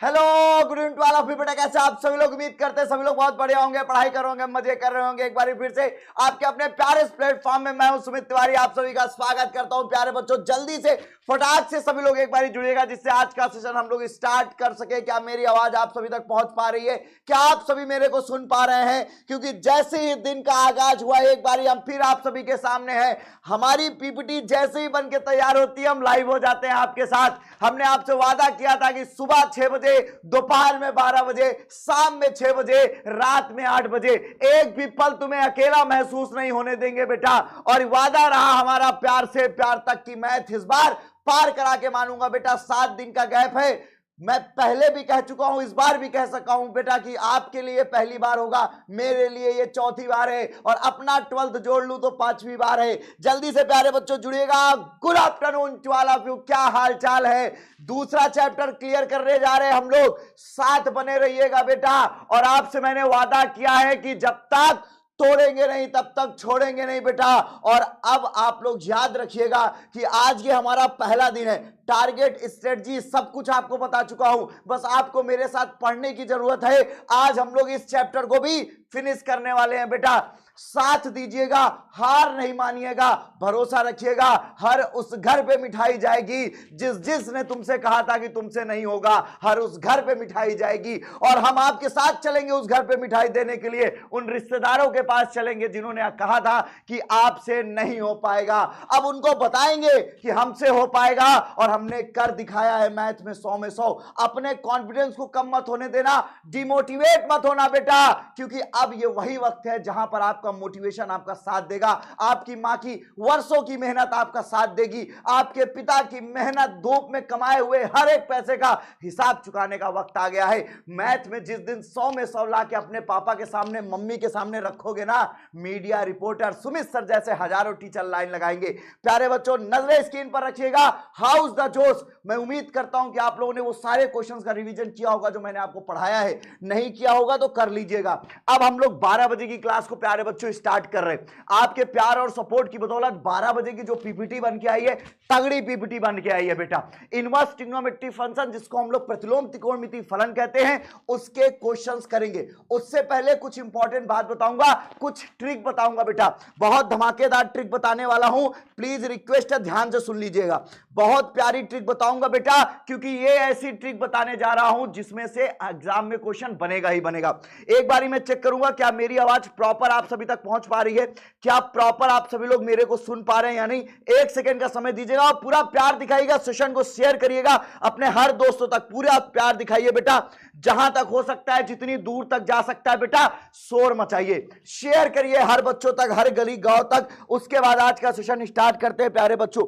Hello good evening to all of you. बेटा कैसे आप सभी लोग? उम्मीद करते हैं सभी लोग बहुत बढ़िया होंगे, पढ़ाई कर होंगे, मजे कर रहे होंगे। एक बार फिर से आपके अपने प्यारे प्लेटफॉर्म में मैं हूं सुमित तिवारी, आप सभी का स्वागत करता हूं। प्यारे बच्चों, जल्दी से फटाक से सभी लोग एक बार जुड़िएगा जिससे आज का सेशन हम लोग स्टार्ट कर सके। क्या मेरी आवाज आप सभी तक पहुंच पा रही है? क्या आप सभी मेरे को सुन पा रहे हैं? क्योंकि जैसे ही दिन का आगाज हुआ एक बार हम फिर आप सभी के सामने हैं। हमारी पीपीटी जैसे ही बन के तैयार होती है हम लाइव हो जाते हैं आपके साथ। हमने आपसे वादा किया था कि सुबह 6 बजे, दोपहर में 12 बजे, शाम में 6 बजे, रात में 8 बजे एक भी पल तुम्हें अकेला महसूस नहीं होने देंगे बेटा। और वादा रहा हमारा प्यार से प्यार तक की मैथ इस बार पार करा के मानूंगा बेटा। 7 दिन का गैप है, मैं पहले भी कह चुका हूं, इस बार भी कह सका हूं बेटा कि आपके लिए पहली बार होगा, मेरे लिए ये चौथी बार है और अपना 12th जोड़ लूं तो 5वीं बार है। जल्दी से प्यारे बच्चों जुड़िएगा। Good afternoon to all of you. क्या हाल चाल है? दूसरा चैप्टर क्लियर करने जा रहे हैं हम लोग, साथ बने रहिएगा बेटा। और आपसे मैंने वादा किया है कि जब तक तोड़ेंगे नहीं तब तक छोड़ेंगे नहीं बेटा। और अब आप लोग याद रखिएगा कि आज ये हमारा पहला दिन है। टारगेट, स्ट्रेटजी सब कुछ आपको बता चुका हूं, बस आपको मेरे साथ पढ़ने की जरूरत है। आज हम लोग इस चैप्टर को भी फिनिश करने वाले हैं बेटा। साथ दीजिएगा, हार नहीं मानिएगा, भरोसा रखिएगा। हर उस घर पे मिठाई जाएगी जिसने तुमसे कहा था कि तुमसे नहीं होगा, हर उस घर पे मिठाई जाएगी। और हम आपके साथ चलेंगे उस घर पे मिठाई देने के लिए। उन रिश्तेदारों के पास चलेंगे जिन्होंने कहा था कि आपसे नहीं हो पाएगा, अब उनको बताएंगे कि हमसे हो पाएगा। और हमने कर दिखाया है मैथ में 100 में 100। अपने कॉन्फिडेंस को कम मत होने देना, डिमोटिवेट मत होना बेटा, क्योंकि अब ये वही वक्त है जहां पर आपका मोटिवेशन आपका साथ देगा। आपकी मां की वर्षों की मेहनत आपका साथ देगी। आपके पिता की मेहनत, धूप में कमाए हुए हर एक पैसे का हिसाब चुकाने का वक्त आ गया है। मैथ में जिस दिन 100 में 100 ला के अपने पापा के सामने, मम्मी के सामने रखोगे ना, मीडिया रिपोर्टर, सुमित सर जैसे हजारों टीचर लाइन लगाएंगे। प्यारे बच्चों, नजरें स्क्रीन पर रखिएगा। हाउस द जोश। मैं उम्मीद करता हूं कि आप लोगों ने वो सारे क्वेश्चंस का रिवीजन किया होगा जो मैंने आपको पढ़ाया है। नहीं किया होगा तो कर लीजिएगा। अब हम लोग 12 बजे की क्लास को प्यारे बच्चों स्टार्ट कर रहे हैं। आपके प्यार और सपोर्ट की बदौलत 12 बजे की जो पीपीटी बन के आई है, तगड़ी पीपीटी बन के आई है बेटा। इनवर्स ट्रिग्नोमेट्री फंक्शन, जिसको हम लोग प्रतिलोम त्रिकोणमिति फलन कहते हैं, उसके क्वेश्चंस करेंगे। उससे पहले कुछ इंपॉर्टेंट बात बताऊंगा, कुछ ट्रिक बताऊंगा बेटा। बहुत धमाकेदार ट्रिक बताने वाला हूं, प्लीज रिक्वेस्ट है ध्यान से सुन लीजिएगा। बहुत प्यारी ट्रिक बताऊंगा बेटा, क्योंकि ये ऐसी ट्रिक बताने जा रहा हूं जिसमें से एग्जाम में क्वेश्चन बनेगा ही बनेगा। एक बारी मैं चेक करूंगा क्या मेरी आवाज प्रॉपर आप सभी तक पहुंच पा रही है, क्या प्रॉपर आप सभी लोग मेरे को सुन पा रहे हैं या नहीं। 1 सेकंड का समय दीजिएगा और पूरा प्यार दिखाइएगा। सेशन को शेयर करिएगा अपने हर दोस्तों तक, पूरा प्यार दिखाइए बेटा। जहां तक हो सकता है, जितनी दूर तक जा सकता है बेटा, शोर मचाइए, शेयर करिए हर बच्चों तक, हर गली गांव तक। उसके बाद आज का सेशन स्टार्ट करते हैं प्यारे बच्चों।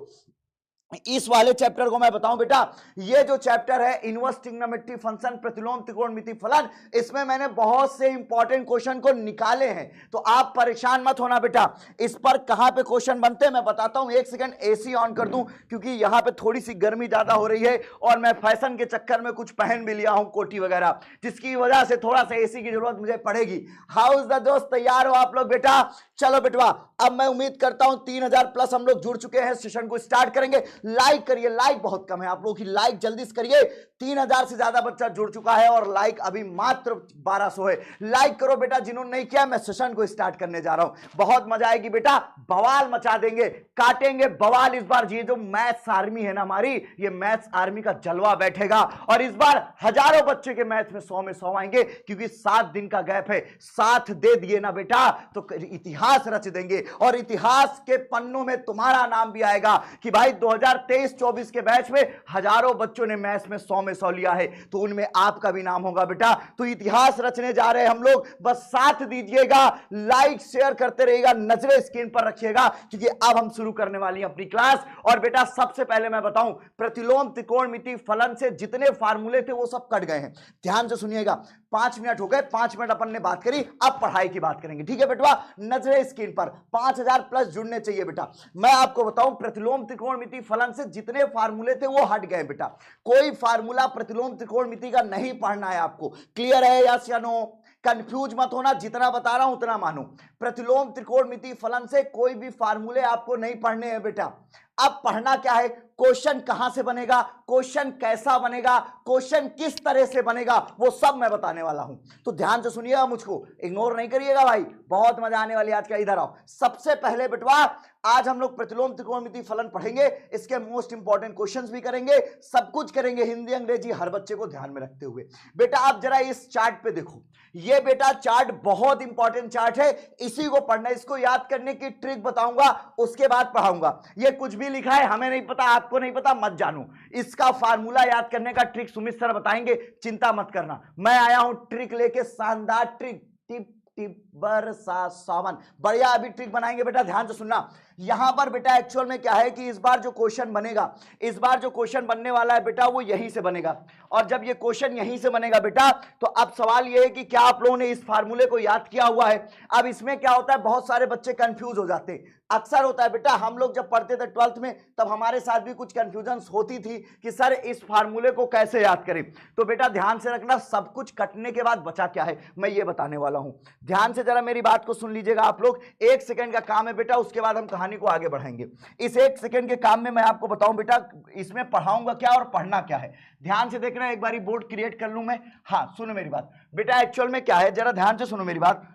इस वाले चैप्टर को मैं बताऊं बेटा, ये जो चैप्टर है इनवर्स ट्रिग्नोमेट्री फंक्शन, प्रतिलोम त्रिकोणमिति फलन, इसमें मैंने बहुत से इंपॉर्टेंट क्वेश्चन को निकाले हैं। तो आप परेशान मत होना बेटा। इस पर कहां पे क्वेश्चन बनते हैं मैं बताता हूं। 1 सेकंड एसी ऑन कर दूं, क्योंकि यहां पे थोड़ी सी गर्मी ज्यादा हो रही है और मैं फैशन के चक्कर में कुछ पहन भी लिया हूं, कोटी वगैरह, जिसकी वजह से थोड़ा सा एसी की जरूरत मुझे पड़ेगी। हाउस द दोस्त, तैयार हो आप लोग बेटा? चलो बेटवा, अब मैं उम्मीद करता हूं 3000 प्लस हम लोग जुड़ चुके हैं। सेशन को स्टार्ट करेंगे। लाइक करिए, लाइक बहुत कम है आप लोगों की, लाइक जल्दी से करिए। 3000 से ज्यादा बच्चा जुड़ चुका है और लाइक अभी मात्र 1200 है। लाइक करो बेटा जिन्होंने नहीं किया। मैं सेशन को स्टार्ट करने जा रहा हूं, बहुत मजा आएगी बेटा, बवाल मचा देंगे, काटेंगे बवाल। इस बार ये जो मैथ्स आर्मी है ना हमारी, ये मैथ्स आर्मी का जलवा बैठेगा। और इस बार हजारों बच्चे के मैथ में 100 में 100 आएंगे, क्योंकि 7 दिन का गैप है। साथ दे दिए ना बेटा तो इतिहास रच देंगे, और इतिहास के पन्नों में तुम्हारा नाम भी आएगा कि भाई 2023-24 के बैच में हजारों बच्चों ने मैथ्स में 100 में 100 लिया है, तो उनमें आपका भी नाम होगा बेटा। तो इतिहास रचने जा रहे हैं हम लोग, बस साथ दीजिएगा, लाइक शेयर करते रहिएगा, नजरें स्क्रीन पर रखिएगा, क्योंकि अब हम शुरू करने वाली हैं अपनी क्लास। और बेटा सबसे पहले मैं बताऊं, प्रतिलोम त्रिकोणमिति फलन से जितने फार्मूले थे वो सब कट गए हैं। ध्यान से सुनिएगा, 5 मिनट हो गए, 5 मिनट अपन ने बात करी, अब पढ़ाई की बात करेंगे, ठीक है बेटवा? नजरें स्क्रीन पर, 5000 प्लस जुड़ने चाहिए बेटा। मैं आपको बताऊं, प्रतिलोम त्रिकोणमिति फलन से जितने फार्मूले थे वो हट गए बेटा। कोई फार्मूला प्रतिलोम त्रिकोणमिति का नहीं पढ़ना है आपको। क्लियर है? यस या नो? कंफ्यूज मत होना, जितना बता रहा हूं उतना मानो। प्रतिलोम त्रिकोणमिति फलन से कोई भी फार्मूले आपको नहीं पढ़ने हैं बेटा। अब पढ़ना क्या है, क्वेश्चन कहां से बनेगा, क्वेश्चन कैसा बनेगा, क्वेश्चन किस तरह से बनेगा, वो सब मैं बताने वाला हूं। तो ध्यान से सुनिएगा, मुझको इग्नोर नहीं करिएगा भाई, बहुत मजा आने वाली आज का। इधर आओ। सबसे पहले बेटवा आज हम लोग प्रतिलोम त्रिकोणमिति फलन पढ़ेंगे, इसके मोस्ट इंपॉर्टेंट क्वेश्चंस भी करेंगे, सब कुछ करेंगे, हिंदी अंग्रेजी हर बच्चे को ध्यान में रखते हुए। बेटा आप जरा इस चार्ट पे देखो, ये बेटा चार्ट बहुत इंपॉर्टेंट चार्ट है, इसी को पढ़ना, इसको याद करने की ट्रिक बताऊंगा, उसके बाद पढ़ाऊंगा। ये कुछ भी लिखा है हमें नहीं पता, आपको नहीं पता, मत जानो। इसका फार्मूला याद करने का ट्रिक सुमित सर बताएंगे, चिंता मत करना। मैं आया हूं ट्रिक लेके, शानदार ट्रिक, टिप टिप बरसा सावन, बढ़िया अभी ट्रिक बनाएंगे बेटा, ध्यान से सुनना। यहां पर बेटा एक्चुअल में क्या है कि इस बार जो क्वेश्चन बनेगा, इस बार जो क्वेश्चन बनने वाला है बेटा वो यहीं से बनेगा। और जब ये क्वेश्चन यहीं से बनेगा बेटा, तो अब सवाल ये है कि क्या आप लोगों ने इस फार्मूले को याद किया हुआ है। अब इसमें क्या होता है, बहुत सारे बच्चे कंफ्यूज हो जाते हैं, अक्सर होता है बेटा। हम लोग जब पढ़ते थे 12th में, तब हमारे साथ भी कुछ कंफ्यूजन होती थी कि सर इस फार्मूले को कैसे याद करें। तो बेटा ध्यान से रखना, सब कुछ कटने के बाद बचा क्या है मैं ये बताने वाला हूं। ध्यान से जरा मेरी बात को सुन लीजिएगा आप लोग। 1 सेकंड का काम है बेटा, उसके बाद हम कहानी को आगे बढ़ाएंगे। इस 1 सेकंड के काम में मैं आपको बताऊं बेटा, इसमें पढ़ाऊंगा क्या और पढ़ना क्या है। ध्यान से देखना, एक बारी बोर्ड क्रिएट कर लूं मैं। हाँ सुनो मेरी बात बेटा, एक्चुअल में क्या है, जरा ध्यान से सुनो मेरी बात।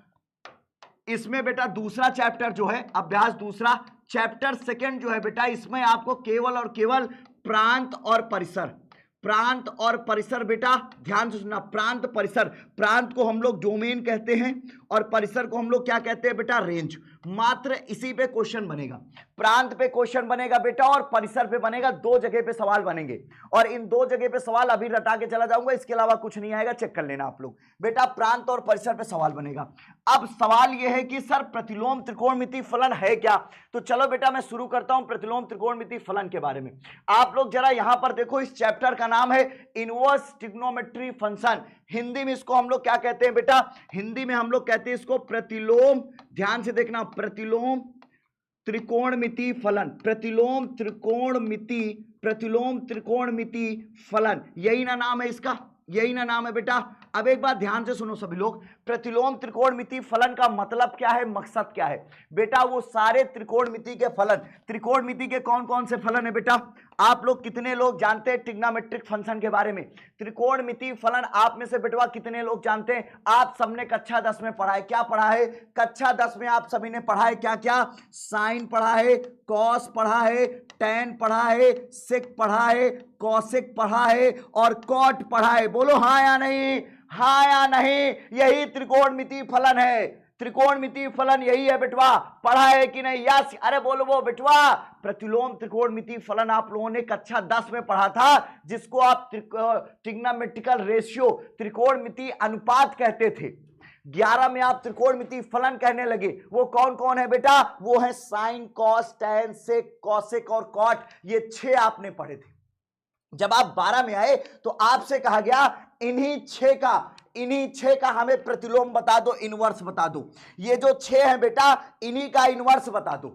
इसमें बेटा दूसरा चैप्टर जो है, अभ्यास दूसरा, चैप्टर सेकंड जो है बेटा, इसमें आपको केवल और केवल प्रांत और परिसर, प्रांत और परिसर बेटा ध्यान से सुनना। प्रांत परिसर, प्रांत को हम लोग डोमेन कहते हैं और परिसर को हम लोग क्या कहते हैं बेटा, रेंज। मात्र इसी पे क्वेश्चन बनेगा, प्रांत पे क्वेश्चन बनेगा बेटा और परिसर पे बनेगा। 2 जगह पे सवाल बनेंगे और इन 2 जगह पे सवाल अभी रटा के चला जाऊंगा, इसके अलावा कुछ नहीं आएगा, चेक कर लेना आप लोग। बेटा प्रांत और परिसर पे सवाल बनेगा। अब सवाल यह है कि सर प्रतिलोम त्रिकोणमिति फलन है क्या। तो चलो बेटा मैं शुरू करता हूं प्रतिलोम त्रिकोणमिति फलन के बारे में। आप लोग जरा यहां पर देखो, इस चैप्टर का नाम है इनवर्स ट्रिग्नोमेट्री फंक्शन। हिंदी में इसको हम लोग क्या कहते हैं बेटा, हिंदी में हम लोग कहते हैं इसको प्रतिलोम, ध्यान से देखना, प्रतिलोम त्रिकोणमिति फलन, प्रतिलोम त्रिकोणमिति, प्रतिलोम त्रिकोणमिति फलन, यही ना नाम है इसका, यही ना नाम है बेटा। अब एक बात ध्यान से सुनो सभी लोग, प्रतिलोम त्रिकोणमिति फलन का मतलब क्या है, मकसद क्या है बेटा, वो सारे त्रिकोणमिति के फलन। त्रिकोणमिति के कौन कौन से फलन है बेटा, आप लोग कितने लोग जानते हैं ट्रिग्नोमेट्रिक फंक्शन के बारे में। त्रिकोणमिति फलन आप में से बेटवा कितने लोग जानते हैं, आप सबने कक्षा 10 में पढ़ा है। क्या पढ़ा है, कक्षा 10 में आप सभी ने पढ़ा है क्या क्या, साइन पढ़ा है, कॉस पढ़ा है, टेन पढ़ा है, सेक पढ़ा है, कॉसेक पढ़ा है और कॉट पढ़ा है। बोलो हाँ या नहीं, हाँ या नहीं, यही त्रिकोणमिति फलन है। त्रिकोणमिति फलन यही है बेटवा, पढ़ा है कि नहीं, यस, अरे बोलो वो बेटवा। प्रतिलोम त्रिकोणमिति फलन आप लोगों ने कक्षा 10 में पढ़ा था, जिसको आप ट्रिग्नोमेट्रिकल रेशियो, त्रिकोणमिति अनुपात कहते थे। 11 में आप त्रिकोणमिति फलन कहने लगे। वो कौन कौन है बेटा, वो है साइन, कॉस, टैन, सेक, कॉसेक और कॉट, ये 6 आपने पढ़े थे। जब आप 12 में आए तो आपसे कहा गया इन्हीं 6 का हमें प्रतिलोम बता दो, इनवर्स बता दो। ये जो 6 है बेटा, इन्हीं का इनवर्स बता दो।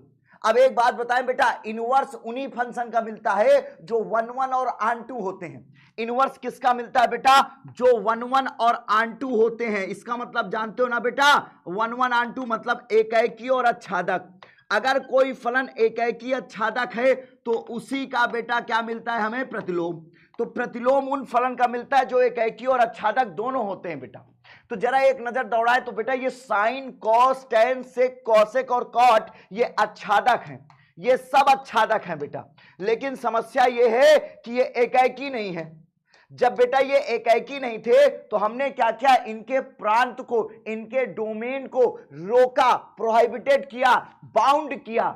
अब एक बात बताएं बेटा, इनवर्स उन्हीं फंक्शन का मिलता है जो 1 1 और आन 2 होते हैं। इनवर्स किसका मिलता है बेटा, जो 1 1 और आन 2 होते हैं। इसका मतलब जानते हो ना बेटा, 1 1 आन 2 मतलब एकैकी और आच्छादक। अगर कोई फलन एकैकी आच्छादक है तो उसी का बेटा क्या मिलता है हमें, प्रतिलोम। तो प्रतिलोम उन फलन का मिलता है जो एकैकी और आच्छादक दोनों होते हैं बेटा। तो जरा एक नजर दौड़ाए तो बेटा ये साइन, कॉस, टेन, सेक, कॉसेक और कॉट ये आच्छादक हैं, ये सब आच्छादक हैं बेटा। लेकिन समस्या ये है कि ये एकैकी नहीं है। जब बेटा ये एकैकी नहीं थे तो हमने क्या किया, इनके प्रांत को, इनके डोमेन को रोका, प्रोहिबिटेड किया, बाउंड किया।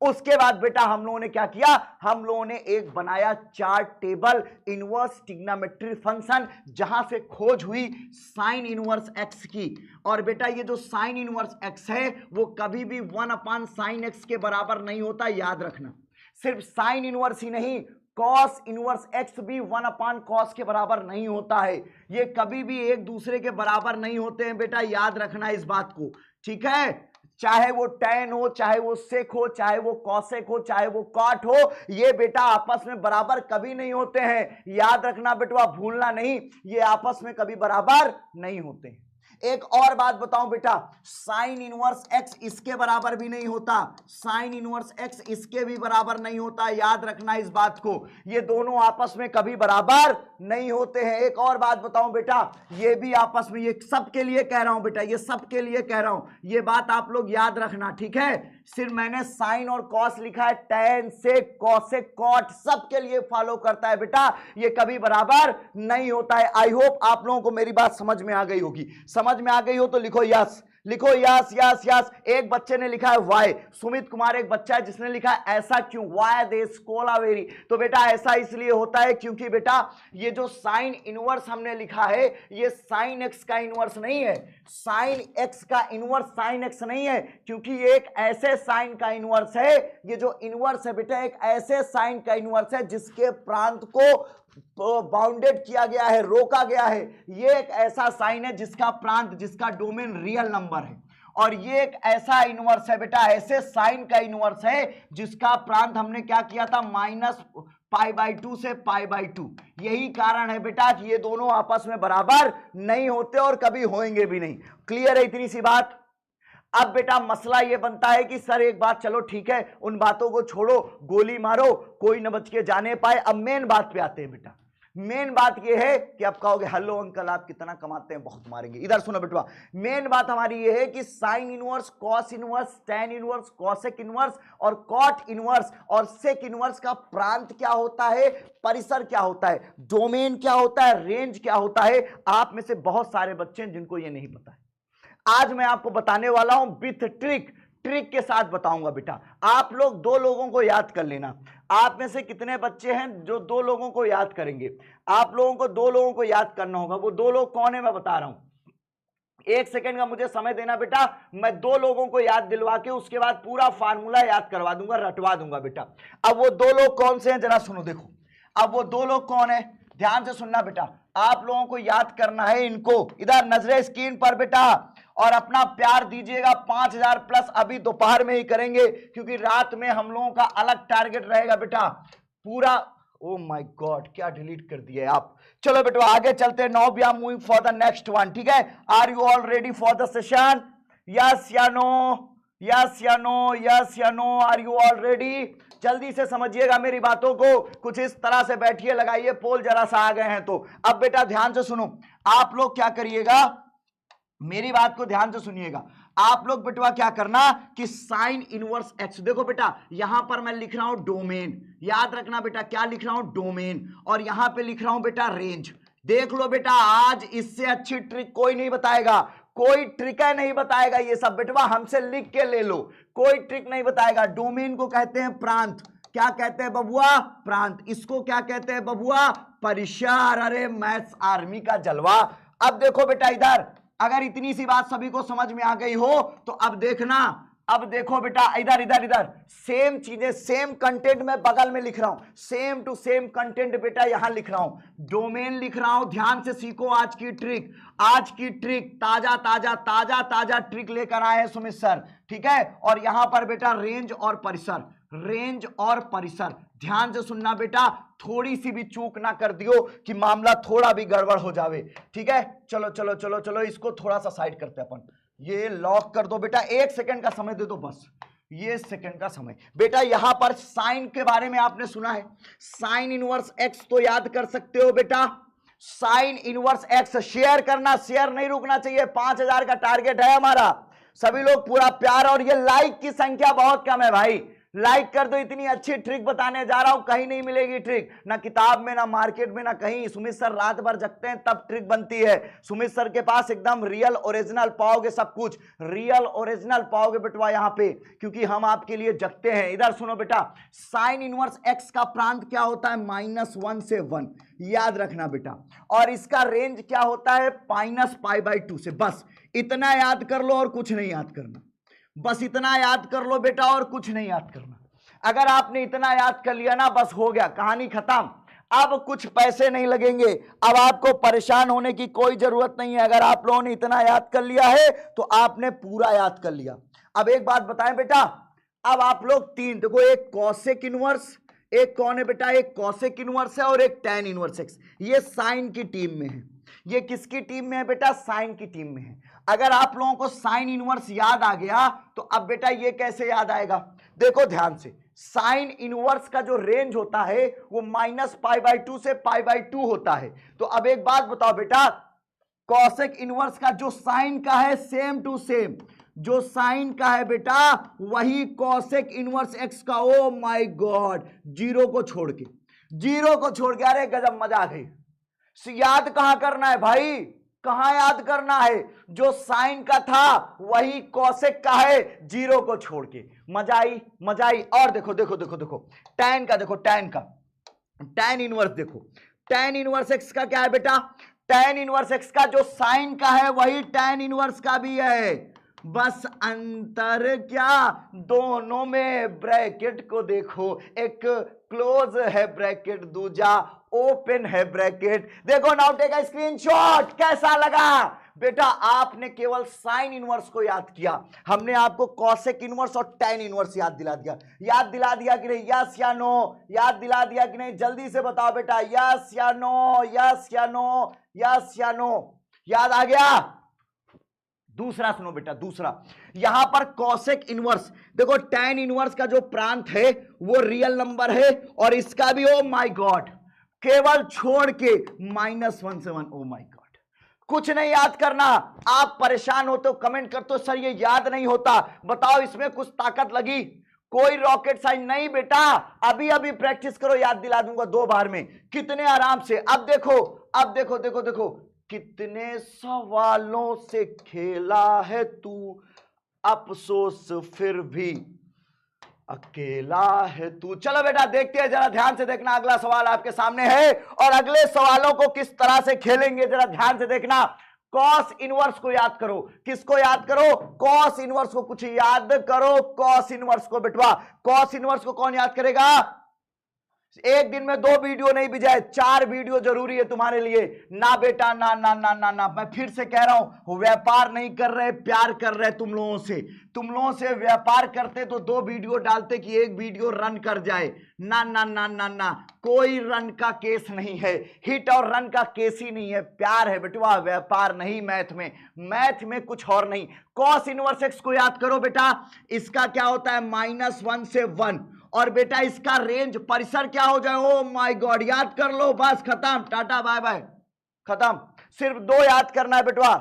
उसके बाद बेटा हम लोगों ने क्या किया, हम लोगों ने एक बनाया chart table, inverse trigonometry function, जहां से खोज हुई साइन इनवर्स एक्स की। और बेटा ये जो साइन इनवर्स एक्स है वो कभी भी 1 साइन एक्स के बराबर नहीं होता, याद रखना। सिर्फ साइन इनवर्स ही नहीं, कॉस इनवर्स एक्स भी 1 कॉस के बराबर नहीं होता है। ये कभी भी एक दूसरे के बराबर नहीं होते हैं बेटा, याद रखना इस बात को, ठीक है। चाहे वो टैन हो, चाहे वो सेक हो, चाहे वो कॉसेक हो, चाहे वो कॉट हो, ये बेटा आपस में बराबर कभी नहीं होते हैं। याद रखना बेटवा, भूलना नहीं, ये आपस में कभी बराबर नहीं होते हैं। एक और बात बताऊं बेटा, साइन इनवर्स एक्स इसके बराबर भी नहीं होता, साइन इनवर्स एक्स इसके भी बराबर नहीं होता, याद रखना इस बात को, ये दोनों आपस में कभी बराबर नहीं होते हैं। एक और बात बताऊं बेटा, ये भी आपस में, ये सबके लिए कह रहा हूं बेटा, ये सबके लिए कह रहा हूं, ये बात आप लोग याद रखना, ठीक है। सिर्फ मैंने साइन और कॉस लिखा है, टैन से कॉसेक कॉट सबके लिए फॉलो करता है बेटा, ये कभी बराबर नहीं होता है। आई होप आप लोगों को मेरी बात समझ में आ गई होगी, समझ में आ गई हो तो लिखो यस, लिखो यस यस यस। एक बच्चे ने लिखा है वाई, सुमित कुमार एक बच्चा है जिसने लिखा है ऐसा क्यों, वाई दिस कोलावेरी, तो बेटा ऐसा इसलिए होता है क्योंकि बेटा ये जो साइन इनवर्स हमने लिखा है ये साइन एक्स का इनवर्स नहीं है, साइन एक्स का इनवर्स साइन एक्स नहीं है, क्योंकि ये एक ऐसे साइन का इनवर्स है, ये जो इनवर्स है बेटा एक ऐसे साइन का इनवर्स है जिसके प्रांत को बाउंडेड किया गया है, रोका गया है। ये एक ऐसा साइन है जिसका प्रांत, जिसका डोमेन रियल नंबर है, और ये एक ऐसा इनवर्स है बेटा, ऐसे साइन का इनवर्स है जिसका प्रांत हमने क्या किया था, -π/2 से π/2। यही कारण है बेटा कि ये दोनों आपस में बराबर नहीं होते और कभी होंगे भी नहीं। क्लियर है इतनी सी बात। अब बेटा मसला ये बनता है कि सर एक बात, चलो ठीक है उन बातों को छोड़ो, गोली मारो कोई न बच के जाने पाए। अब मेन बात पे आते हैं बेटा, मेन बात ये है कि आप कहोगे हेलो अंकल आप कितना कमाते हैं, बहुत मारेंगे। इधर सुनो बेटवा, मेन बात हमारी ये है कि sine inverse, cos inverse, tan inverse, cosec inverse और कॉट इनवर्स और सेक इनवर्स का प्रांत क्या होता है, परिसर क्या होता है, डोमेन क्या होता है, रेंज क्या होता है। आप में से बहुत सारे बच्चे हैं जिनको ये नहीं पता है। आज मैं आपको बताने वाला हूं विथ ट्रिक, ट्रिक के साथ बताऊंगा बेटा। आप लोग दो लोगों को याद कर लेना। आप में से कितने बच्चे हैं जो दो लोगों को याद करेंगे? आप लोगों को दो लोगों को याद करना होगा। वो दो लोग कौन है मैं बता रहा हूं। एक सेकंड का मुझे समय देना बेटा, मैं दो लोगों को याद दिलवा के उसके बाद पूरा फार्मूला याद करवा दूंगा, रटवा दूंगा बेटा। अब वो दो लोग कौन से हैं जरा सुनो, देखो अब वो दो लोग कौन है, ध्यान से सुनना बेटा। आप लोगों को याद करना है इनको, इधर नजरे स्क्रीन पर बेटा, और अपना प्यार दीजिएगा 5000 प्लस अभी दोपहर में ही करेंगे, क्योंकि रात में हम लोगों का अलग टारगेट रहेगा बेटा पूरा। ओ माय गॉड क्या डिलीट कर दिया आप। चलो बेटा आगे चलते हैं। Now we are moving for the next one, ठीक है। Are you all ready for the session? Yes या नो, यस या नो, यस या no, are you all ready? जल्दी से समझिएगा मेरी बातों को, कुछ इस तरह से बैठिए, लगाइए पोल जरा सा आ गए हैं तो। अब बेटा ध्यान से सुनो, आप लोग क्या करिएगा, मेरी बात को ध्यान से सुनिएगा। आप लोग बेटवा क्या करना कि साइन इनवर्स एक्स, देखो बेटा यहां पर मैं लिख रहा हूं डोमेन, याद रखना बेटा क्या लिख रहा हूं, डोमेन, और यहां पे लिख रहा हूं बेटा रेंज। देख लो बेटा आज इससे अच्छी ट्रिक कोई नहीं बताएगा, कोई ट्रिक नहीं बताएगा, ये सब बेटवा हमसे लिख के ले लो, कोई ट्रिक नहीं बताएगा। डोमेन को कहते हैं प्रांत, क्या कहते हैं बबुआ, प्रांत। इसको क्या कहते हैं बबुआ, परिसर। अरे मैथ्स आर्मी का जलवा। अब देखो बेटा इधर, अगर इतनी सी बात सभी को समझ में आ गई हो तो अब देखना, अब देखो बेटा इधर इधर इधर सेम चीजें, सेम कंटेंट मैं बगल में लिख रहा हूं, सेम टू सेम कंटेंट बेटा यहां लिख रहा हूं, डोमेन लिख रहा हूं। ध्यान से सीखो आज की ट्रिक, आज की ट्रिक ताजा ताजा ताजा ताजा ट्रिक लेकर आए हैं सुमित सर, ठीक है। और यहां पर बेटा रेंज और परिसर, रेंज और परिसर, ध्यान से सुनना बेटा, थोड़ी सी भी चूक ना कर दियो कि मामला थोड़ा भी गड़बड़ हो जावे, ठीक है। चलो चलो चलो चलो इसको थोड़ा सा साइड करते हैं अपन, ये लॉक कर दो बेटा, 1 सेकंड का समय दे दो बस, ये सेकंड का समय। बेटा यहां पर साइन के बारे में आपने सुना है, साइन इनवर्स एक्स तो याद कर सकते हो बेटा, साइन इनवर्स एक्स। शेयर करना, शेयर नहीं रुकना चाहिए, 5000 का टारगेट है हमारा, सभी लोग पूरा प्यार, और ये लाइक की संख्या बहुत कम है भाई, लाइक कर दो। इतनी अच्छी ट्रिक बताने जा रहा हूं, कहीं नहीं मिलेगी ट्रिक, ना किताब में, ना मार्केट में, ना कहीं। सुमित सर रात भर जगते हैं तब ट्रिक बनती है, सुमित सर के पास एकदम रियल ओरिजिनल पाओगे, सब कुछ रियल ओरिजिनल पाओगे बेटवा यहां पे, क्योंकि हम आपके लिए जगते हैं। इधर सुनो बेटा, साइन इनवर्स एक्स का प्रांत क्या होता है, -1 से 1, याद रखना बेटा। और इसका रेंज क्या होता है, -π/2 से। बस इतना याद कर लो और कुछ नहीं याद करना, बस इतना याद कर लो बेटा और कुछ नहीं याद करना। अगर आपने इतना याद कर लिया ना, बस हो गया, कहानी खत्म। अब कुछ पैसे नहीं लगेंगे, अब आपको परेशान होने की कोई जरूरत नहीं है। अगर आप लोगों ने इतना याद कर लिया है तो आपने पूरा याद कर लिया। अब एक बात बताएं बेटा, अब आप लोग तीन देखो, एक कॉसेक इनवर्स, एक कौन है बेटा, एक कॉसेक इनवर्स है और एक टैन इनवर्स एक्स, ये साइन की टीम में है। ये किसकी टीम में है बेटा? साइन की टीम में है। अगर आप लोगों को साइन इनवर्स याद आ गया तो अब बेटा ये कैसे याद आएगा? देखो ध्यान से, साइन इनवर्स का जो रेंज होता है वो -π/2 से π/2 होता है। तो अब एक बात बताओ बेटा, कॉसेक इनवर्स का जो साइन का है सेम टू सेम, जो साइन का है बेटा वही कॉसेक इनवर्स एक्स का। ओ माय गॉड, जीरो को छोड़ के, जीरो को छोड़ के, अरे गजब, मजा आ गई। याद कहां करना है भाई? कहां याद करना है? जो साइन का था वही कॉसेक का है, जीरो को छोड़ के। मजा आई, मजा आई। और देखो देखो देखो देखो, टैन का देखो, टैन का, टैन इनवर्स देखो, टैन इनवर्स एक्स का क्या है बेटा? टैन इनवर्स एक्स का जो साइन का है वही टैन इनवर्स का भी है, बस अंतर क्या? दोनों में ब्रैकेट को देखो, एक क्लोज है ब्रैकेट, दूजा ओपन है ब्रैकेट। देखो, नाउ टेक अ स्क्रीनशॉट। कैसा लगा बेटा? आपने केवल साइन इनवर्स को याद किया, हमने आपको कॉसेक इनवर्स और टैन इनवर्स याद दिला दिया। याद दिला दिया कि नहीं? यस या नो? याद दिला दिया कि नहीं? जल्दी से बताओ बेटा, यस या नो? यस या नो? यस या नो? याद आ गया? दूसरा सुनो बेटा, दूसरा, यहां पर कॉसेक इनवर्स देखो, टैन इनवर्स का जो प्रांत है वो रियल नंबर है और इसका भी, ओ माय गॉड, केवल छोड़ के -1 से 1। ओ माय गॉड, कुछ नहीं याद करना। आप परेशान हो तो कमेंट कर दो, सर ये याद नहीं होता। बताओ इसमें कुछ ताकत लगी? कोई रॉकेट साइंस नहीं बेटा, अभी अभी प्रैक्टिस करो, याद दिला दूंगा 2 बार में, कितने आराम से। अब देखो, अब देखो देखो देखो, कितने सवालों से खेला है तू, अफसोस फिर भी अकेला है तू। चलो बेटा देखते हैं, जरा ध्यान से देखना। अगला सवाल आपके सामने है और अगले सवालों को किस तरह से खेलेंगे जरा ध्यान से देखना। कॉस इनवर्स को याद करो। किसको याद करो? कॉस इनवर्स को। कुछ याद करो कॉस इनवर्स को बेटवा। कॉस इनवर्स को कौन याद करेगा? एक दिन में 2 वीडियो नहीं भी जाए, 4 वीडियो जरूरी है तुम्हारे लिए। ना बेटा, ना ना ना ना ना, मैं फिर से कह रहा हूं, व्यापार नहीं कर रहे, प्यार कर रहे तुम लोगों से। तुम लोगों से व्यापार करते तो 2 वीडियो डालते कि 1 वीडियो रन कर जाए। ना ना ना ना ना, कोई रन का केस नहीं है, हिट और रन का केस ही नहीं है, प्यार है बेटवा, व्यापार नहीं। मैथ में, मैथ में कुछ और नहीं। कॉस इनवर्स एक्स को याद करो बेटा, इसका क्या होता है? -1 से 1, और बेटा इसका रेंज, परिसर क्या हो जाए? ओ माय गॉड, याद कर लो, बस खत्म, टाटा बाय बाय, खत्म। सिर्फ 2 याद करना है बेटवा।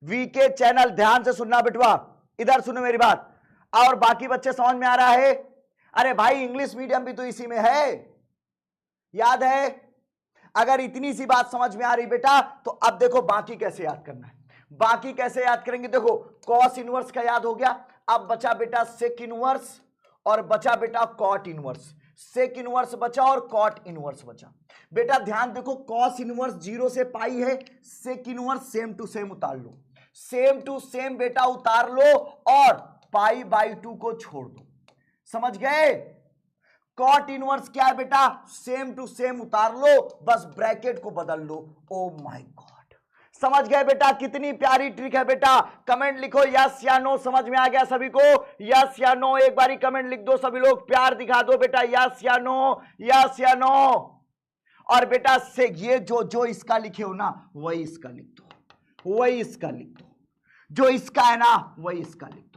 वीके चैनल, ध्यान से सुनना बेटवा, इधर सुनो मेरी बात। और बाकी बच्चे समझ में आ रहा है? अरे भाई इंग्लिश मीडियम भी तो इसी में है, याद है? अगर इतनी सी बात समझ में आ रही बेटा तो अब देखो बाकी कैसे याद करना है। बाकी कैसे याद करेंगे? देखो, कॉस इनवर्स का याद हो गया, अब बचा बेटा सेक इनवर्स और बचा बेटा कॉट इनवर्स। सेक इनवर्स बचा और कॉट इनवर्स बचा। बेटा ध्यान देखो, कॉस इनवर्स 0 से पाई है, sec inverse same to same उतार लो, सेम टू सेम बेटा उतार लो और π/2 को छोड़ दो। समझ गए? कॉट इनवर्स क्या है बेटा? सेम टू सेम उतार लो, बस ब्रैकेट को बदल लो। ओ माय गॉड, समझ गए बेटा? कितनी प्यारी ट्रिक है बेटा। कमेंट लिखो यस या नो, समझ में आ गया सभी को? यस या नो एक बारी कमेंट लिख दो सभी लोग, प्यार दिखा दो बेटा, यस या नो, यस या नो। और बेटा से ये जो इसका लिखे हो ना वही इसका लिख दो, वही इसका लिख दो, जो इसका है ना वही इसका लिख दो।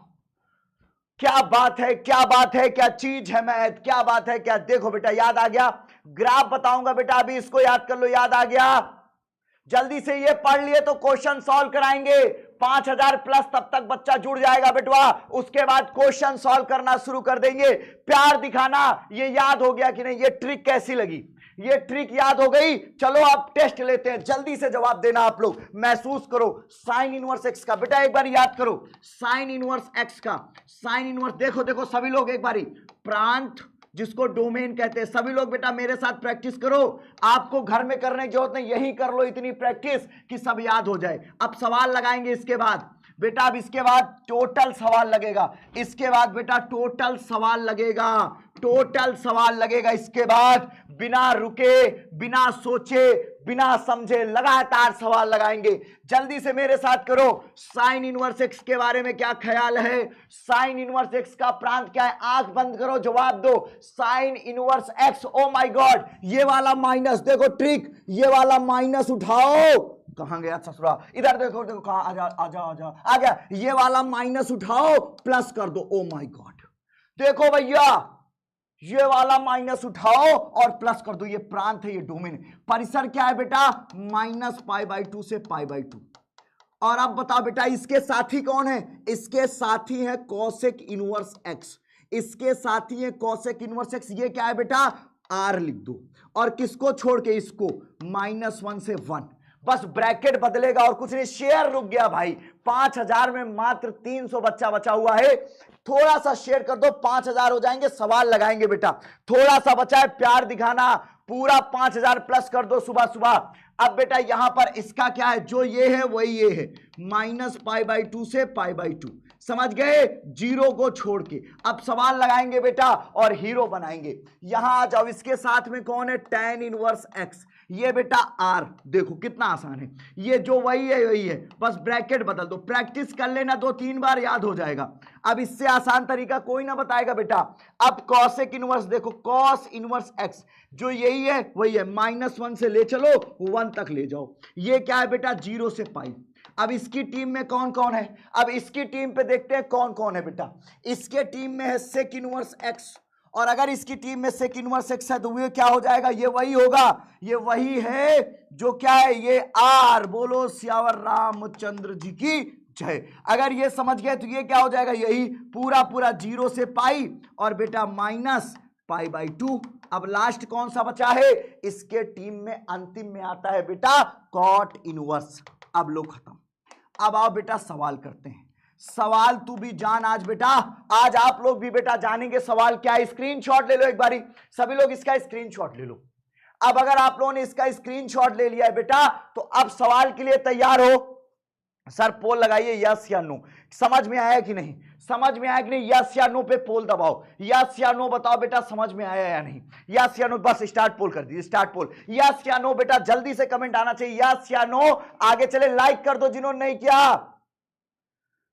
क्या बात है, क्या बात है, क्या चीज है मैथ, क्या बात है, क्या। देखो बेटा याद आ गया, ग्राफ बताऊंगा बेटा, अभी इसको याद कर लो, याद आ गया। जल्दी से ये पढ़ लिए तो क्वेश्चन सॉल्व कराएंगे, 5000 प्लस तब तक बच्चा जुड़ जाएगा बेटवा। उसके बाद क्वेश्चन सॉल्व करना शुरू कर देंगे। प्यार दिखाना, ये याद हो गया कि नहीं? ये ट्रिक कैसी लगी? ये ट्रिक याद हो गई? चलो अब टेस्ट लेते हैं, जल्दी से जवाब देना आप लोग, महसूस करो। साइन इनवर्स एक्स का बेटा एक बार याद करो, साइन इनवर्स एक्स का, साइन इनवर्स, देखो देखो सभी लोग एक बारी, प्रांत जिसको डोमेन कहते हैं, सभी लोग बेटा मेरे साथ प्रैक्टिस करो। आपको घर में करने की जरूरत नहीं, यही कर लो इतनी प्रैक्टिस कि सब याद हो जाए। अब सवाल लगाएंगे इसके बाद बेटा, अब इसके बाद टोटल सवाल लगेगा, इसके बाद बेटा टोटल सवाल लगेगा, टोटल सवाल लगेगा इसके बाद। बिना रुके, बिना सोचे, बिना समझे लगातार सवाल लगाएंगे। जल्दी से मेरे साथ करो। साइन इनवर्स एक्स के बारे में क्या ख्याल है? साइन इनवर्स एक्स का प्रांत क्या है? आंख बंद करो, जवाब दो। Sign inverse x, oh my God, ये वाला माइनस, देखो ट्रिक, ये वाला माइनस उठाओ, कहां गया ससुरा, इधर देखो देखो कहां, आजा आजा आजा, आ गया। ये वाला माइनस उठाओ प्लस कर दो। ओ माय गॉड, देखो भैया ये वाला माइनस उठाओ और प्लस कर दो। ये प्रांत है, ये डोमेन है। परिसर क्या है बेटा, -π/2 से π/2। और अब बताओ बेटा इसके साथी कौन है, इसके साथी है कोसेक इनवर्स एक्स, इसके साथी है कोसेक इनवर्स एक्स। ये क्या है बेटा, आर लिख दो। और किसको छोड़ के, इसको -1 से 1, बस ब्रैकेट बदलेगा और कुछ नहीं। शेयर रुक गया भाई, 5000 में मात्र 300 बच्चा बचा हुआ है। थोड़ा सा शेयर कर दो, 5000 हो जाएंगे। सवाल लगाएंगे बेटा, थोड़ा सा बचा है, प्यार दिखाना, पूरा 5000 प्लस कर दो सुबह सुबह। अब बेटा यहां पर इसका क्या है, जो ये है वही ये है, -π/2 से π/2, समझ गए, जीरो को छोड़ के। अब सवाल लगाएंगे बेटा और हीरो बनाएंगे। यहां आ जाओ, इसके साथ में कौन है, tan इनवर्स x, ये बेटा आर। देखो कितना आसान है, ये जो वही है वही है, बस ब्रैकेट बदल दो। प्रैक्टिस कर लेना, 2-3 बार याद हो जाएगा। अब इससे आसान तरीका कोई ना बताएगा बेटा। अब कॉसेक इनवर्स देखो, कॉस इनवर्स एक्स, जो यही है वही है, -1 से ले चलो 1 तक ले जाओ। ये क्या है बेटा, 0 से पाई। अब इसकी टीम में कौन कौन है, अब इसकी टीम पे देखते हैं कौन कौन है बेटा। इसके टीम में है सेक इनवर्स एक्स, और अगर इसकी टीम में सेक इनवर्स एक्स है तो ये क्या हो जाएगा, ये वही होगा, ये वही है जो क्या है, ये आर। बोलो सियावर रामचंद्र जी की जय। अगर ये समझ गए तो ये क्या हो जाएगा, यही पूरा पूरा 0 से पाई और बेटा -π/2। अब लास्ट कौन सा बचा है, इसके टीम में अंतिम में आता है बेटा कॉट इनवर्स। अब लो खत्म। अब आओ बेटा सवाल करते हैं। सवाल तू भी जान आज बेटा, आज आप लोग भी बेटा जानेंगे सवाल क्या है। स्क्रीनशॉट ले लो एक बारी, सभी लोग इसका स्क्रीनशॉट ले लो। अब अगर आप लोगों ने इसका स्क्रीनशॉट ले लिया है बेटा, तो अब सवाल के लिए तैयार हो। सर पोल लगाइए, यस या नो। समझ में आया कि नहीं, समझ में आया कि नहीं, यस या नो पे पोल दबाओ। यस या नो बताओ बेटा, समझ में आया या नहीं। यस या नो, बस स्टार्ट पोल कर दीजिए, स्टार्ट पोल। यस या नो बेटा, जल्दी से कमेंट आना चाहिए, यस या नो। आगे चले, लाइक कर दो जिन्होंने नहीं किया।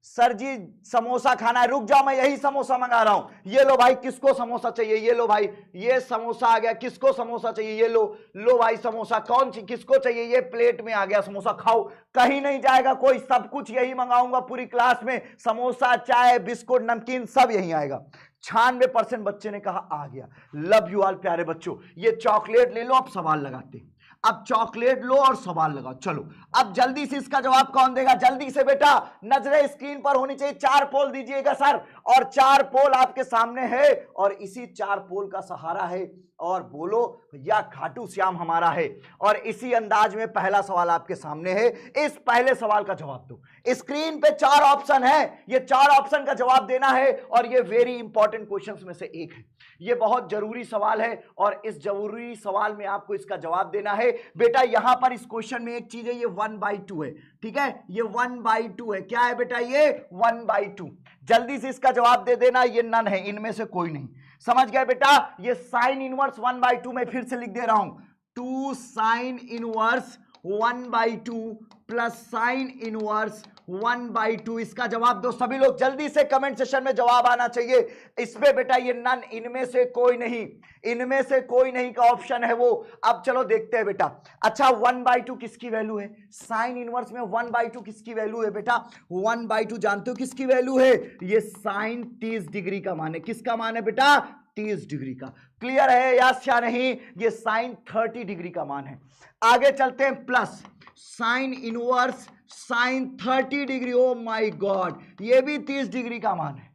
सर जी समोसा खाना है, रुक जाओ मैं यही समोसा मंगा रहा हूं। ये लो भाई, किसको समोसा चाहिए, ये लो भाई, ये समोसा आ गया। किसको समोसा चाहिए, ये लो, लो भाई समोसा। कौन किसको चाहिए, ये प्लेट में आ गया समोसा, खाओ। कहीं नहीं जाएगा कोई, सब कुछ यही मंगाऊंगा पूरी क्लास में। समोसा, चाय, बिस्कुट, नमकीन सब यही आएगा। 96% बच्चे ने कहा आ गया। लव यू ऑल प्यारे बच्चों। ये चॉकलेट ले लो, अब सवाल लगाते हैं। अब चॉकलेट लो और सवाल लगाओ। चलो अब जल्दी से इसका जवाब कौन देगा, जल्दी से बेटा, नजरें स्क्रीन पर होनी चाहिए। 4 पोल दीजिएगा सर, और 4 पोल आपके सामने है, और इसी 4 पोल का सहारा है। और बोलो या खाटू श्याम हमारा है। और इसी अंदाज में पहला सवाल आपके सामने है। इस पहले सवाल का जवाब दो। स्क्रीन पे 4 ऑप्शन है, ये 4 ऑप्शन का जवाब देना है, और ये वेरी इंपॉर्टेंट क्वेश्चंस में से एक है। ये बहुत जरूरी सवाल है, और इस जरूरी सवाल में आपको इसका जवाब देना है बेटा। यहां पर इस क्वेश्चन में एक चीज है, ये 1/2 है, ठीक है, ये 1/2 है। क्या है बेटा, ये 1/2। जल्दी से इसका जवाब दे देना, ये नन है, इनमें से कोई नहीं। समझ गए बेटा, ये साइन इनवर्स 1/2 में फिर से लिख दे रहा हूं, 2 sine inverse 1/2 plus sine inverse 1/2। इसका जवाब दो सभी लोग, जल्दी से कमेंट सेशन में जवाब आना चाहिए। इसमें बेटा ये नन, इनमें से कोई नहीं, इनमें से कोई नहीं का ऑप्शन है वो। अब चलो देखते हैं बेटा। अच्छा 1/2 किसकी वैल्यू है, साइन इनवर्स में 1/2 किसकी वैल्यू है बेटा, 1/2 जानते हो किसकी वैल्यू है, ये साइन 30 डिग्री का मान है। किसका मान है बेटा, 30 डिग्री का। क्लियर है यस या नहीं, ये साइन 30 डिग्री का मान है। आगे चलते हैं, plus sign inverse sign 30 degree, O my God, ये भी 30 डिग्री का मान है।